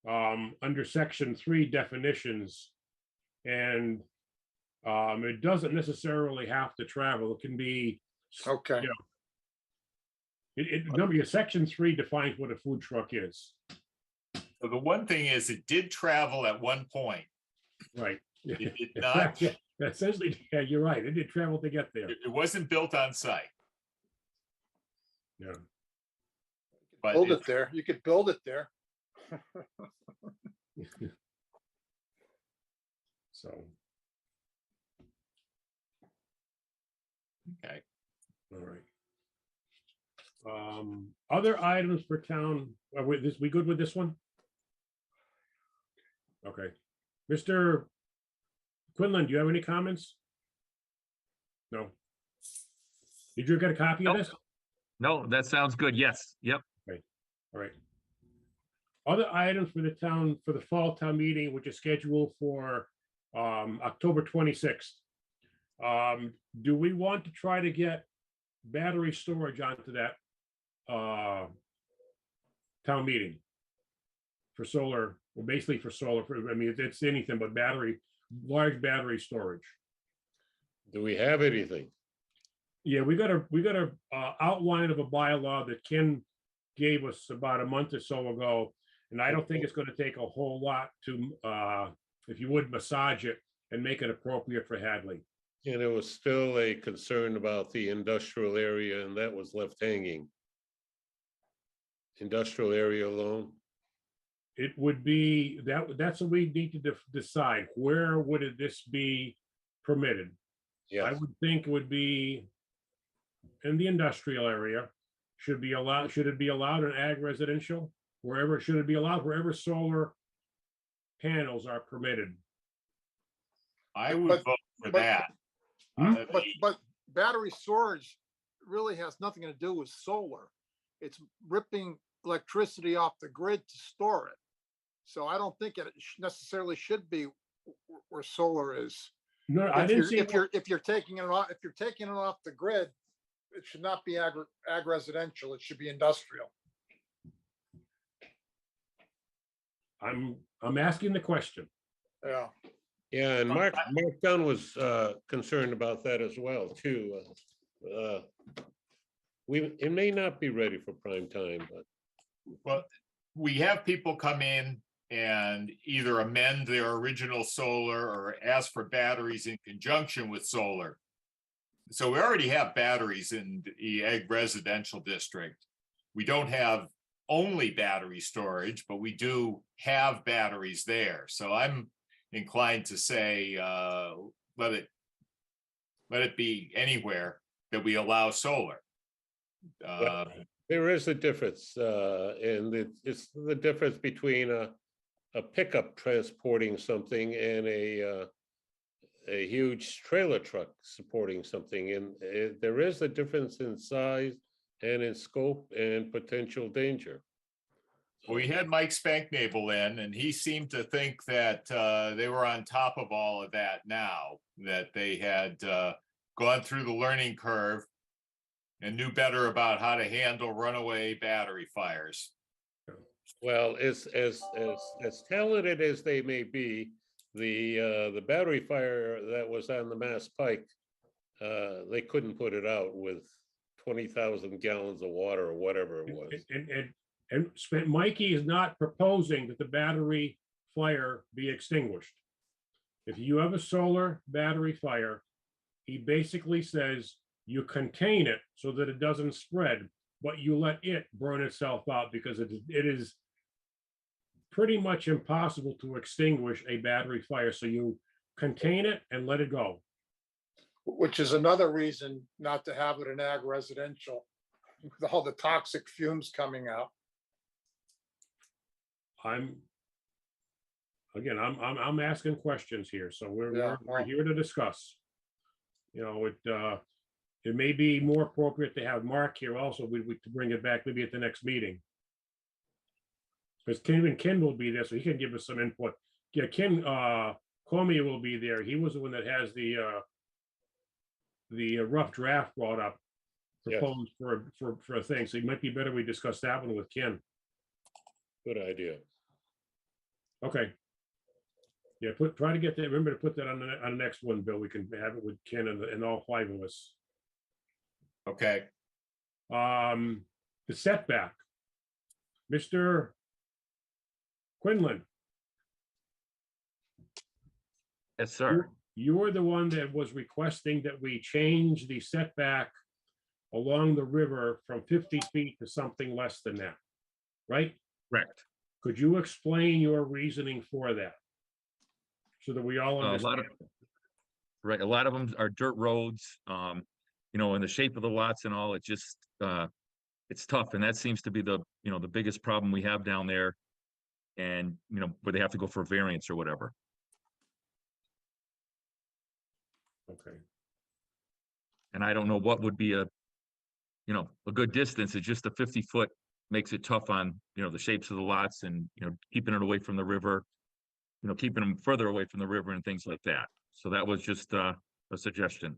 Under section 3 definitions. And it doesn't necessarily have to travel. It can be, Okay. Remember, section 3 defines what a food truck is. So the one thing is, it did travel at one point. Right. It did not. Yeah, essentially, yeah, you're right. It did travel to get there. It wasn't built on site. Yeah. But Build it there. You could build it there. So, Okay. all right. Other items for town, we good with this one? Okay. Mr. Quinlan, do you have any comments? No. Did you get a copy of Nope. this? No, that sounds good. Yes, yep. All right. Other items for the town, for the fall town meeting, which is scheduled for October 26th. Do we want to try to get battery storage onto that town meeting? For solar, well, basically for solar, I mean, it's anything but battery, large battery storage. Do we have anything? Yeah, we got a outline of a bylaw that Ken gave us about a month or so ago. And I don't think it's gonna take a whole lot to, if you would massage it and make it appropriate for Hadley. And there was still a concern about the industrial area, and that was left hanging. Industrial area alone. It would be, that's what we need to decide. Where would this be permitted? I Yes, would think it would be in the industrial area. Should it be allowed in ag residential? Should it be allowed wherever solar panels are permitted? I would But- vote for but- that. But battery storage really has nothing to do with solar. It's ripping electricity off the grid to store it. So I don't think it necessarily should be where solar is. No, I didn't see. If you're taking it off, the grid, it should not be ag residential. It should be industrial. I'm asking the question. Yeah. yeah, and Mark Dunn was concerned about that as well, too. It may not be ready for prime time, but Well, we have people come in and either amend their original solar or ask for batteries in conjunction with solar. So we already have batteries in the ag residential district. We don't have only battery storage, but we do have batteries there. So I'm inclined to say, let it be anywhere that we allow solar. there is a difference, and it's the difference between a pickup transporting something and a huge trailer truck supporting something, and there is a difference in size and in scope and potential danger. We had Mike Spanknabel in, and he seemed to think that they were on top of all of that now, that they had gone through the learning curve and knew better about how to handle runaway battery fires. Well, as talented as they may be, the battery fire that was on the Mass Pike, they couldn't put it out with 20,000 gallons of water or whatever it was. And Mikey is not proposing that the battery fire be extinguished. If you have a solar battery fire, he basically says you contain it so that it doesn't spread, but you let it burn itself out, because it is pretty much impossible to extinguish a battery fire. So you contain it and let it go. Which is another reason not to have it in ag residential, with all the toxic fumes coming out. I'm asking questions here, so we're Yeah. here to discuss. You know, it may be more appropriate to have Mark here also, to bring it back maybe at the next meeting. Because Ken will be there, so he can give us some input. Yeah, Ken Comey will be there. He was the one that has the rough draft brought up, Yes. proposed for a thing, so it might be better we discuss that one with Ken. Good idea. Okay. Yeah, try to get that, remember to put that on the next one, Bill. We can have it with Ken and all five of us. Okay, The setback. Mr. Quinlan, Yes, sir. you were the one that was requesting that we change the setback along the river from 50 feet to something less than that, right? Correct. Could you explain your reasoning for that? so that we all A lot understand. of, right, a lot of them are dirt roads, you know, and the shape of the lots and all, it just, it's tough, and that seems to be the, you know, the biggest problem we have down there. And, you know, where they have to go for a variance or whatever. Okay, And I don't know what would be a, you know, a good distance. It's just a 50-foot makes it tough on, you know, the shapes of the lots and, you know, keeping it away from the river, you know, keeping them further away from the river and things like that. So that was just a suggestion.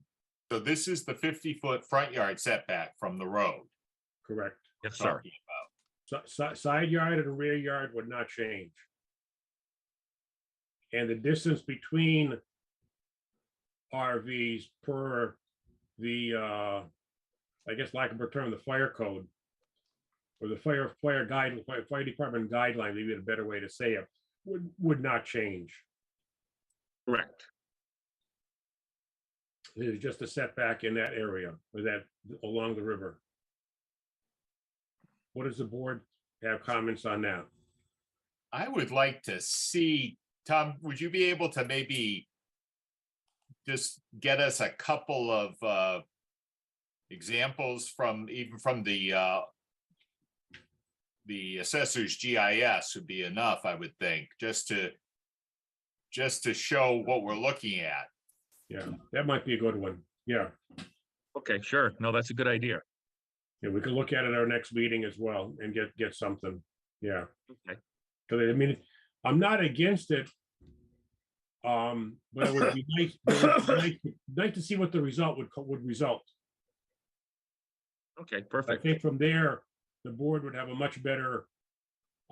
So this is the 50-foot front yard setback from the road. correct. Yes, sir. Talking about. Side yard and rear yard would not change. And the distance between RVs per the, I guess lack of a term, the fire code. Or the fire department guideline, maybe a better way to say it, would not change. Correct. It is just a setback in that area, or that along the river. What does the board have comments on that? I would like to see, Tom, would you be able to maybe just get us a couple of examples from, even from the assessor's GIS would be enough, I would think, just to show what we're looking at. Yeah, that might be a good one. Yeah, Okay, sure. No, that's a good idea. yeah, we can look at it at our next meeting as well and get something. Yeah. Okay. Because I mean, I'm not against it. But it would be nice, nice to see what the result would result. Okay, I perfect. think from there, the board would have a much better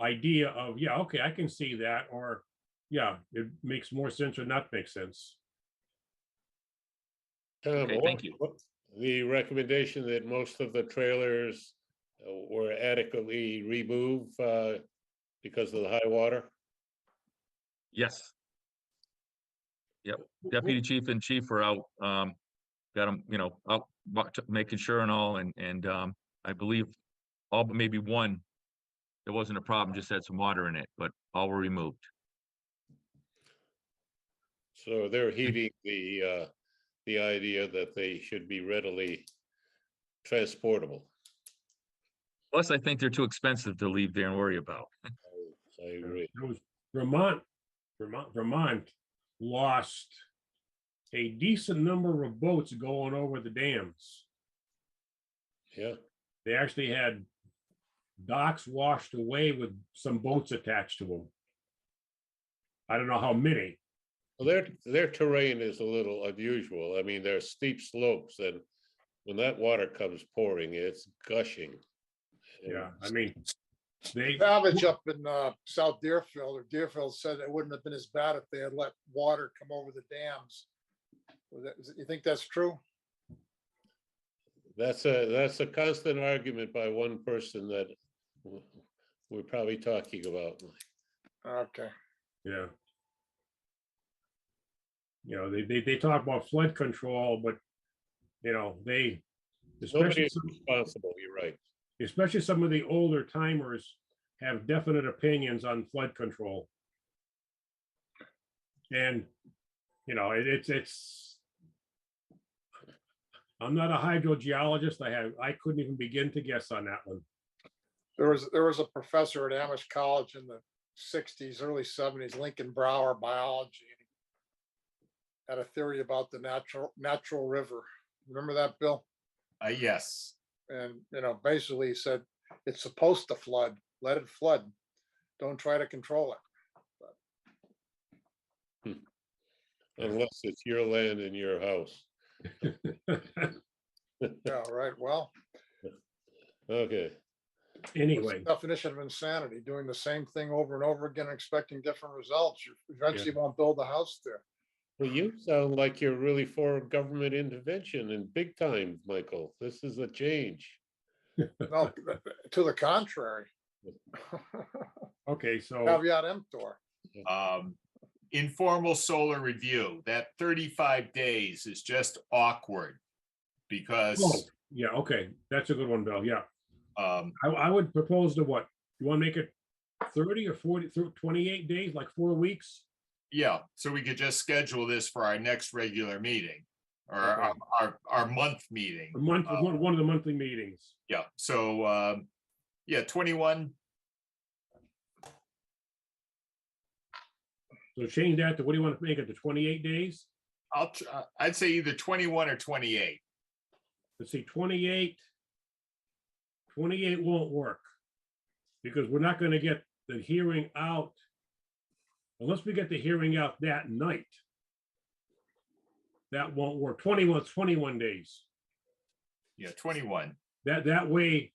idea of, yeah, okay, I can see that, or yeah, it makes more sense or not make sense. Tom, Okay, thank you. The recommendation that most of the trailers were adequately removed because of the high water? Yes. Yep, Deputy Chief and Chief are out, got them, you know, out making sure and all, and I believe all but maybe one, there wasn't a problem, just had some water in it, but all were removed. So they're heeding the idea that they should be readily transportable. Plus, I think they're too expensive to leave there and worry about. I agree. It was Vermont lost a decent number of boats going over the dams. Yeah, They actually had docks washed away with some boats attached to them. I don't know how many. well, their terrain is a little unusual. I mean, there's steep slopes, and when that water comes pouring, it's gushing. Yeah, I mean, they, Savage up in South Deerfield, or Deerfield, said it wouldn't have been as bad if they had let water come over the dams. You think that's true? That's a constant argument by one person that we're probably talking about. Okay. yeah. You know, they talk about flood control, but, you know, they, Nobody especially, is responsible, you're right. especially some of the older timers have definite opinions on flood control. And, you know, it's, I'm not a hydrogeologist. I couldn't even begin to guess on that one. There was a professor at Amish College in the 60s, early 70s, Lincoln Brower, biology. Had a theory about the natural river. Remember that, Bill? Yes. And, you know, basically he said, it's supposed to flood, let it flood. Don't try to control it. Unless it's your land and your house. Yeah, right. Well, Okay, what's the Anyway, definition of insanity, doing the same thing over and over again, and expecting different results. You eventually won't build a house there. well, you sound like you're really for government intervention and big time, Michael. This is a change. No, to the contrary. okay, so, Caveat emptor. Informal solar review, that 35 days is just awkward oh, because yeah, okay, that's a good one, Bill, yeah. um, I would propose to what? You want to make it 30 or 40, 28 days, like 4 weeks? Yeah, so we could just schedule this for our next regular meeting or Okay. our month meeting. One of the monthly meetings. Yeah, so, yeah, 21, So change that to, what do you want to make it, to 28 days? I'd say either 21 or 28. Let's see, 28. 28 won't work. Because we're not gonna get the hearing out. Unless we get the hearing out that night. That won't work. 21 days. Yeah, 21. That way,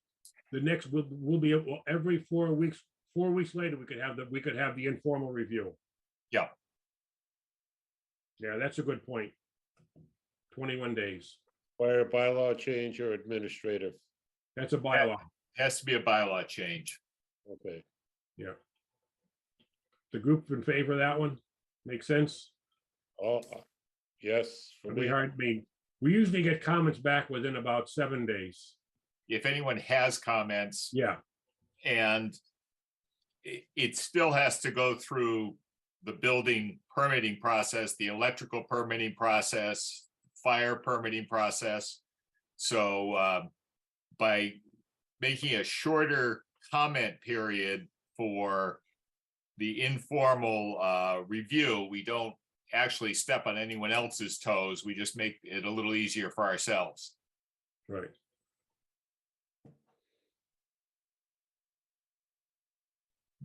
the next, will be, every 4 weeks, 4 weeks later, we could have the informal review. Yeah. Yeah, that's a good point. 21 days. Require a bylaw change or administrative? That's a bylaw. Has to be a bylaw change. Okay. Yeah. The group in favor of that one? Makes sense? Oh, yes, for We me. hard, I mean, we usually get comments back within about 7 days. If anyone has comments, Yeah, and it still has to go through the building permitting process, the electrical permitting process, fire permitting process. So by making a shorter comment period for the informal review, we don't actually step on anyone else's toes. We just make it a little easier for ourselves. right.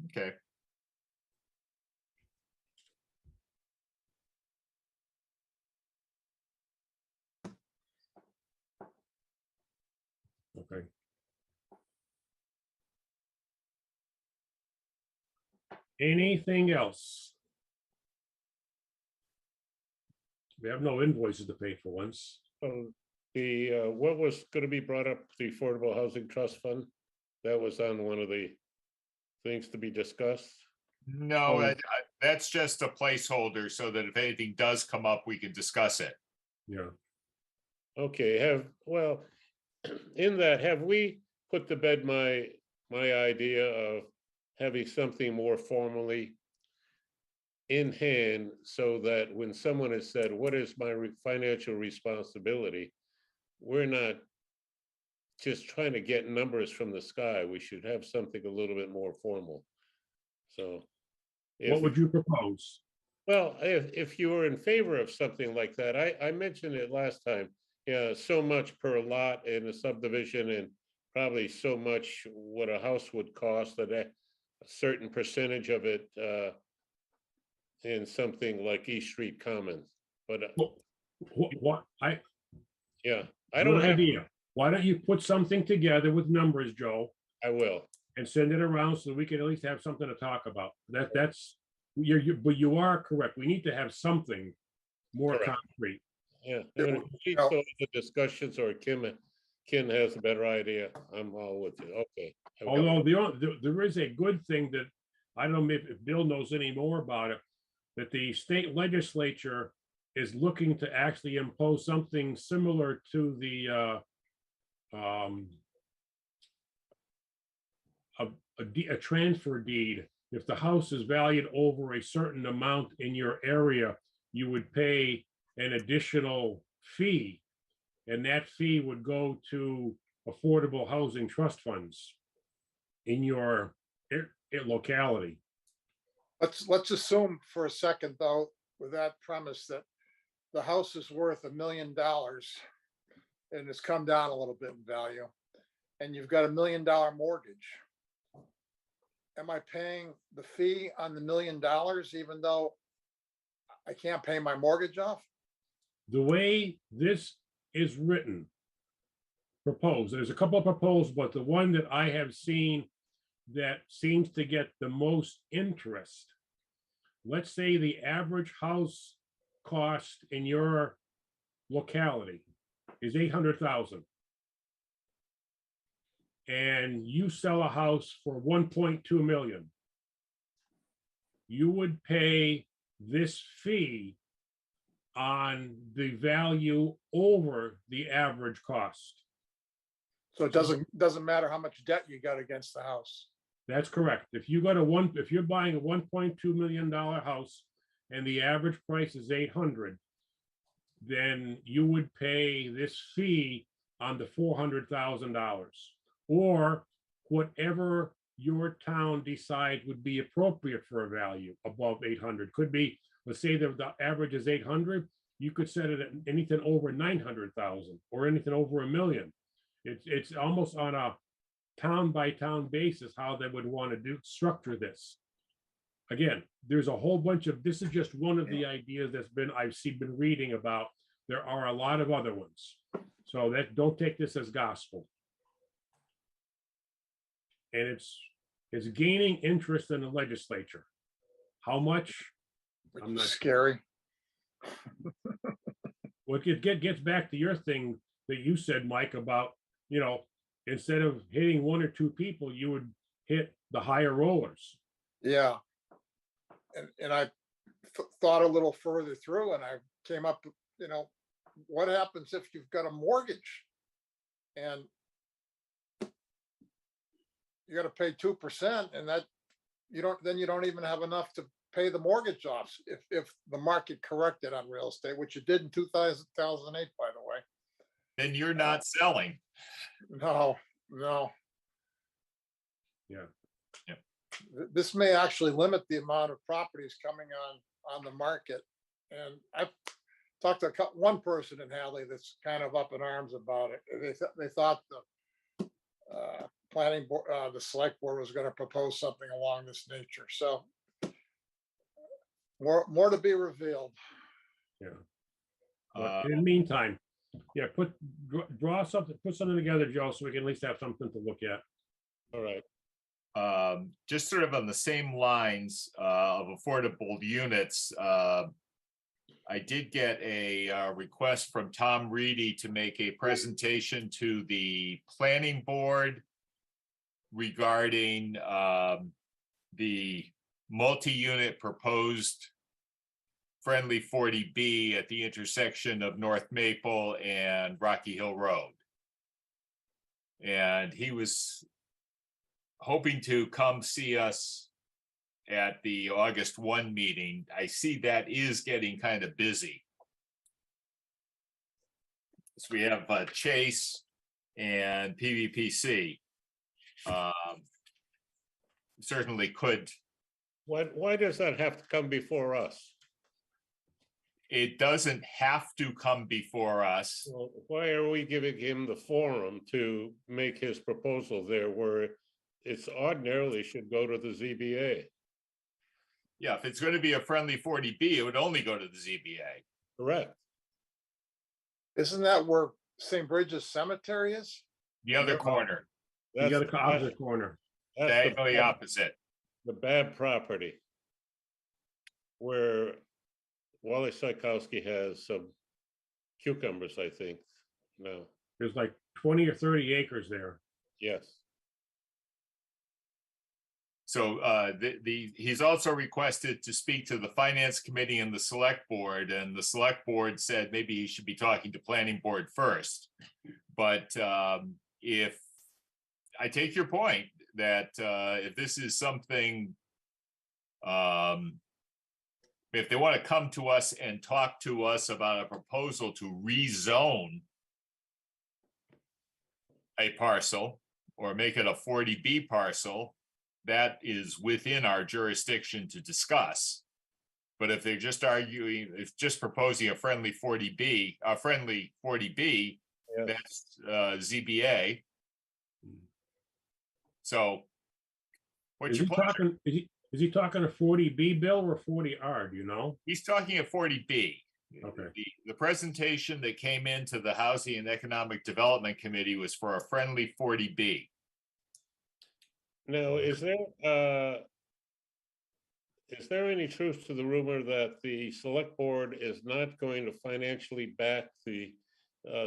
Okay. Okay. Anything else? We have no invoices to pay for once. What was gonna be brought up, the Affordable Housing Trust Fund? That was on one of the things to be discussed. No, Oh. that's just a placeholder so that if anything does come up, we can discuss it. Yeah. Okay, well, in that, have we put to bed my idea of having something more formally in hand so that when someone has said, what is my financial responsibility? We're not just trying to get numbers from the sky. We should have something a little bit more formal. So. What would you propose? Well, if you were in favor of something like that, I mentioned it last time. Yeah, so much per lot in a subdivision and probably so much what a house would cost, that a certain percentage of it in something like East Street Commons. But What, yeah, I good don't have, idea. Why don't you put something together with numbers, Joe, I will. and send it around so we can at least have something to talk about? That's, but you are correct. We need to have something more Correct. concrete. Yeah, Yeah, and if you well- go into discussions or Kim has a better idea, I'm all with you. Okay. Although there is a good thing that, I don't know if Bill knows any more about it, that the state legislature is looking to actually impose something similar to the a transfer deed. If the house is valued over a certain amount in your area, you would pay an additional fee. And that fee would go to affordable housing trust funds in your locality. Let's assume for a second, though, with that premise that the house is worth $1 million and it's come down a little bit in value, and you've got $1 million mortgage. Am I paying the fee on the $1 million even though I can't pay my mortgage off? The way this is written, proposed, there's a couple of proposals, but the one that I have seen that seems to get the most interest. Let's say the average house cost in your locality is 800,000. And you sell a house for 1.2 million. You would pay this fee on the value over the average cost. So it doesn't matter how much debt you got against the house. That's correct. If you got if you're buying a $1.2 million house and the average price is 800, then you would pay this fee on the $400,000 or whatever your town decides would be appropriate for a value above 800. Could be, let's say the average is 800, you could set it at anything over 900,000 or anything over $1 million. It's almost on a town by town basis how they would want to structure this. Again, there's a whole bunch of, this is just one of the ideas that's been, been reading about. There are a lot of other ones. So that, don't take this as gospel. And it's gaining interest in the legislature. How much? Which I'm is not- scary. Well, it gets back to your thing that you said, Mike, about, instead of hitting one or two people, you would hit the higher rollers. Yeah. And I thought a little further through and I came up, what happens if you've got a mortgage? And you got to pay 2% and that you don't even have enough to pay the mortgage off if the market corrected on real estate, which it did in 2008, by the way. Then you're not selling. No. Yeah. This may actually limit the amount of properties coming on the market. And I've talked to one person in Hadley that's kind of up in arms about it. They thought the planning board, the select board was going to propose something along this nature. So more to be revealed. Yeah. But in the meantime, yeah, draw something, put something together, Joe, so we can at least have something to look at. All right. Just sort of on the same lines of affordable units, I did get a request from Tom Reedy to make a presentation to the planning board regarding the multi-unit proposed friendly 40B at the intersection of North Maple and Rocky Hill Road. And he was hoping to come see us at the August 1 meeting. I see that is getting kind of busy. So we have Chase and PVPC. Certainly could. Why does that have to come before us? It doesn't have to come before us. Well, why are we giving him the forum to make his proposal there where it's ordinarily should go to the ZBA? Yeah, if it's going to be a friendly 40B, it would only go to the ZBA. Correct. Isn't that where St. Bridges Cemetery is? The other corner, You got the opposite corner. that's diagonally opposite. the bad property. Where Wally Sykowski has some cucumbers, I think. No, There's like 20 or 30 acres there. yes. So he's also requested to speak to the finance committee and the select board, and the select board said maybe he should be talking to planning board first. But if I take your point that if this is something, if they want to come to us and talk to us about a proposal to rezone a parcel or make it a 40B parcel, that is within our jurisdiction to discuss. But if they're just arguing, if just proposing a friendly 40B, Yes. that's ZBA. So what's Is your he pleasure? talking, is he talking a 40B bill or 40R, do you know? He's talking a 40B. Okay. The presentation that came into the Housing and Economic Development Committee was for a friendly 40B. Now, is there any truth to the rumor that the select board is not going to financially back the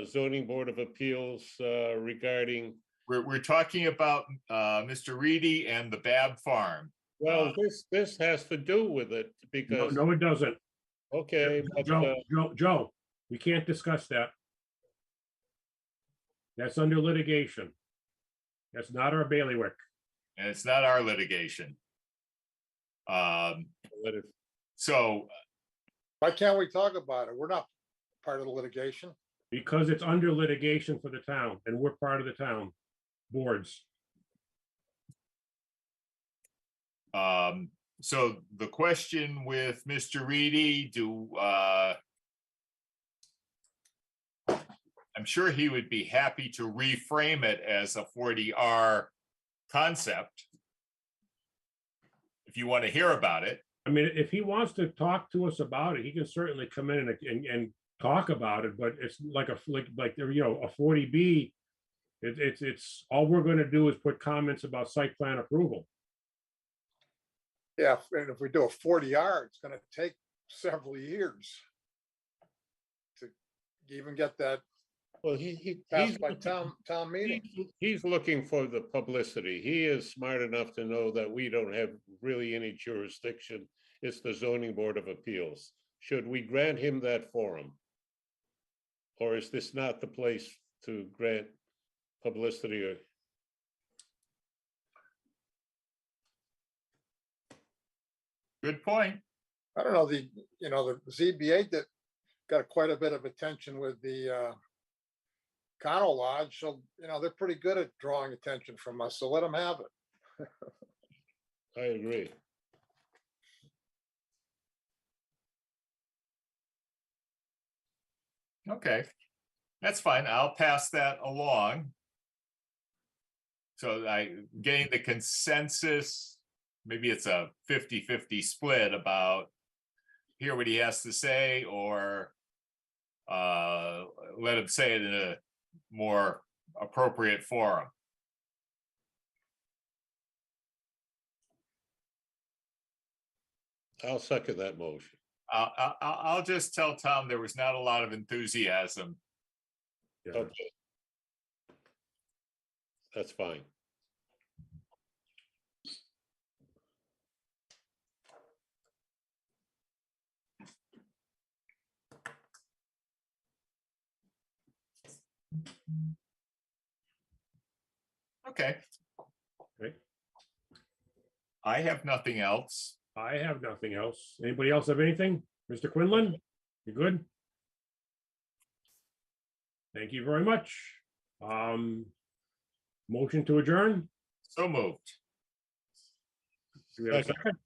zoning board of appeals regarding? We're talking about Mr. Reedy and the Bab Farm. Well, this has to do with it No, because, no, it doesn't. okay, but, Joe, we can't discuss that. That's under litigation. That's not our bailiwick. And it's not our litigation. let it- So Why can't we talk about it? We're not part of the litigation. Because it's under litigation for the town and we're part of the town boards. So the question with Mr. Reedy, I'm sure he would be happy to reframe it as a 40R concept. If you want to hear about it. I mean, if he wants to talk to us about it, he can certainly come in and talk about it, but it's like a 40B. It's all we're going to do is put comments about site plan approval. Yeah, and if we do a 40R, it's gonna take several years to even get that Well, he's passed by town meeting. He's looking for the publicity. He is smart enough to know that we don't have really any jurisdiction. It's the zoning board of appeals. Should we grant him that forum? Or is this not the place to grant publicity or? Good point. I don't know, the ZBA that got quite a bit of attention with the Connell Lodge, so, they're pretty good at drawing attention from us, so let them have it. I agree. Okay, that's fine. I'll pass that along. So getting the consensus, maybe it's a 50-50 split about hear what he has to say or let him say it in a more appropriate forum. I'll second that motion. I'll just tell Tom there was not a lot of enthusiasm. Yeah. Okay. That's fine. Okay. Okay. I have nothing else. I have nothing else. Anybody else have anything? Mr. Quinlan, you good? Thank you very much. Motion to adjourn? So moved. Do we have a second?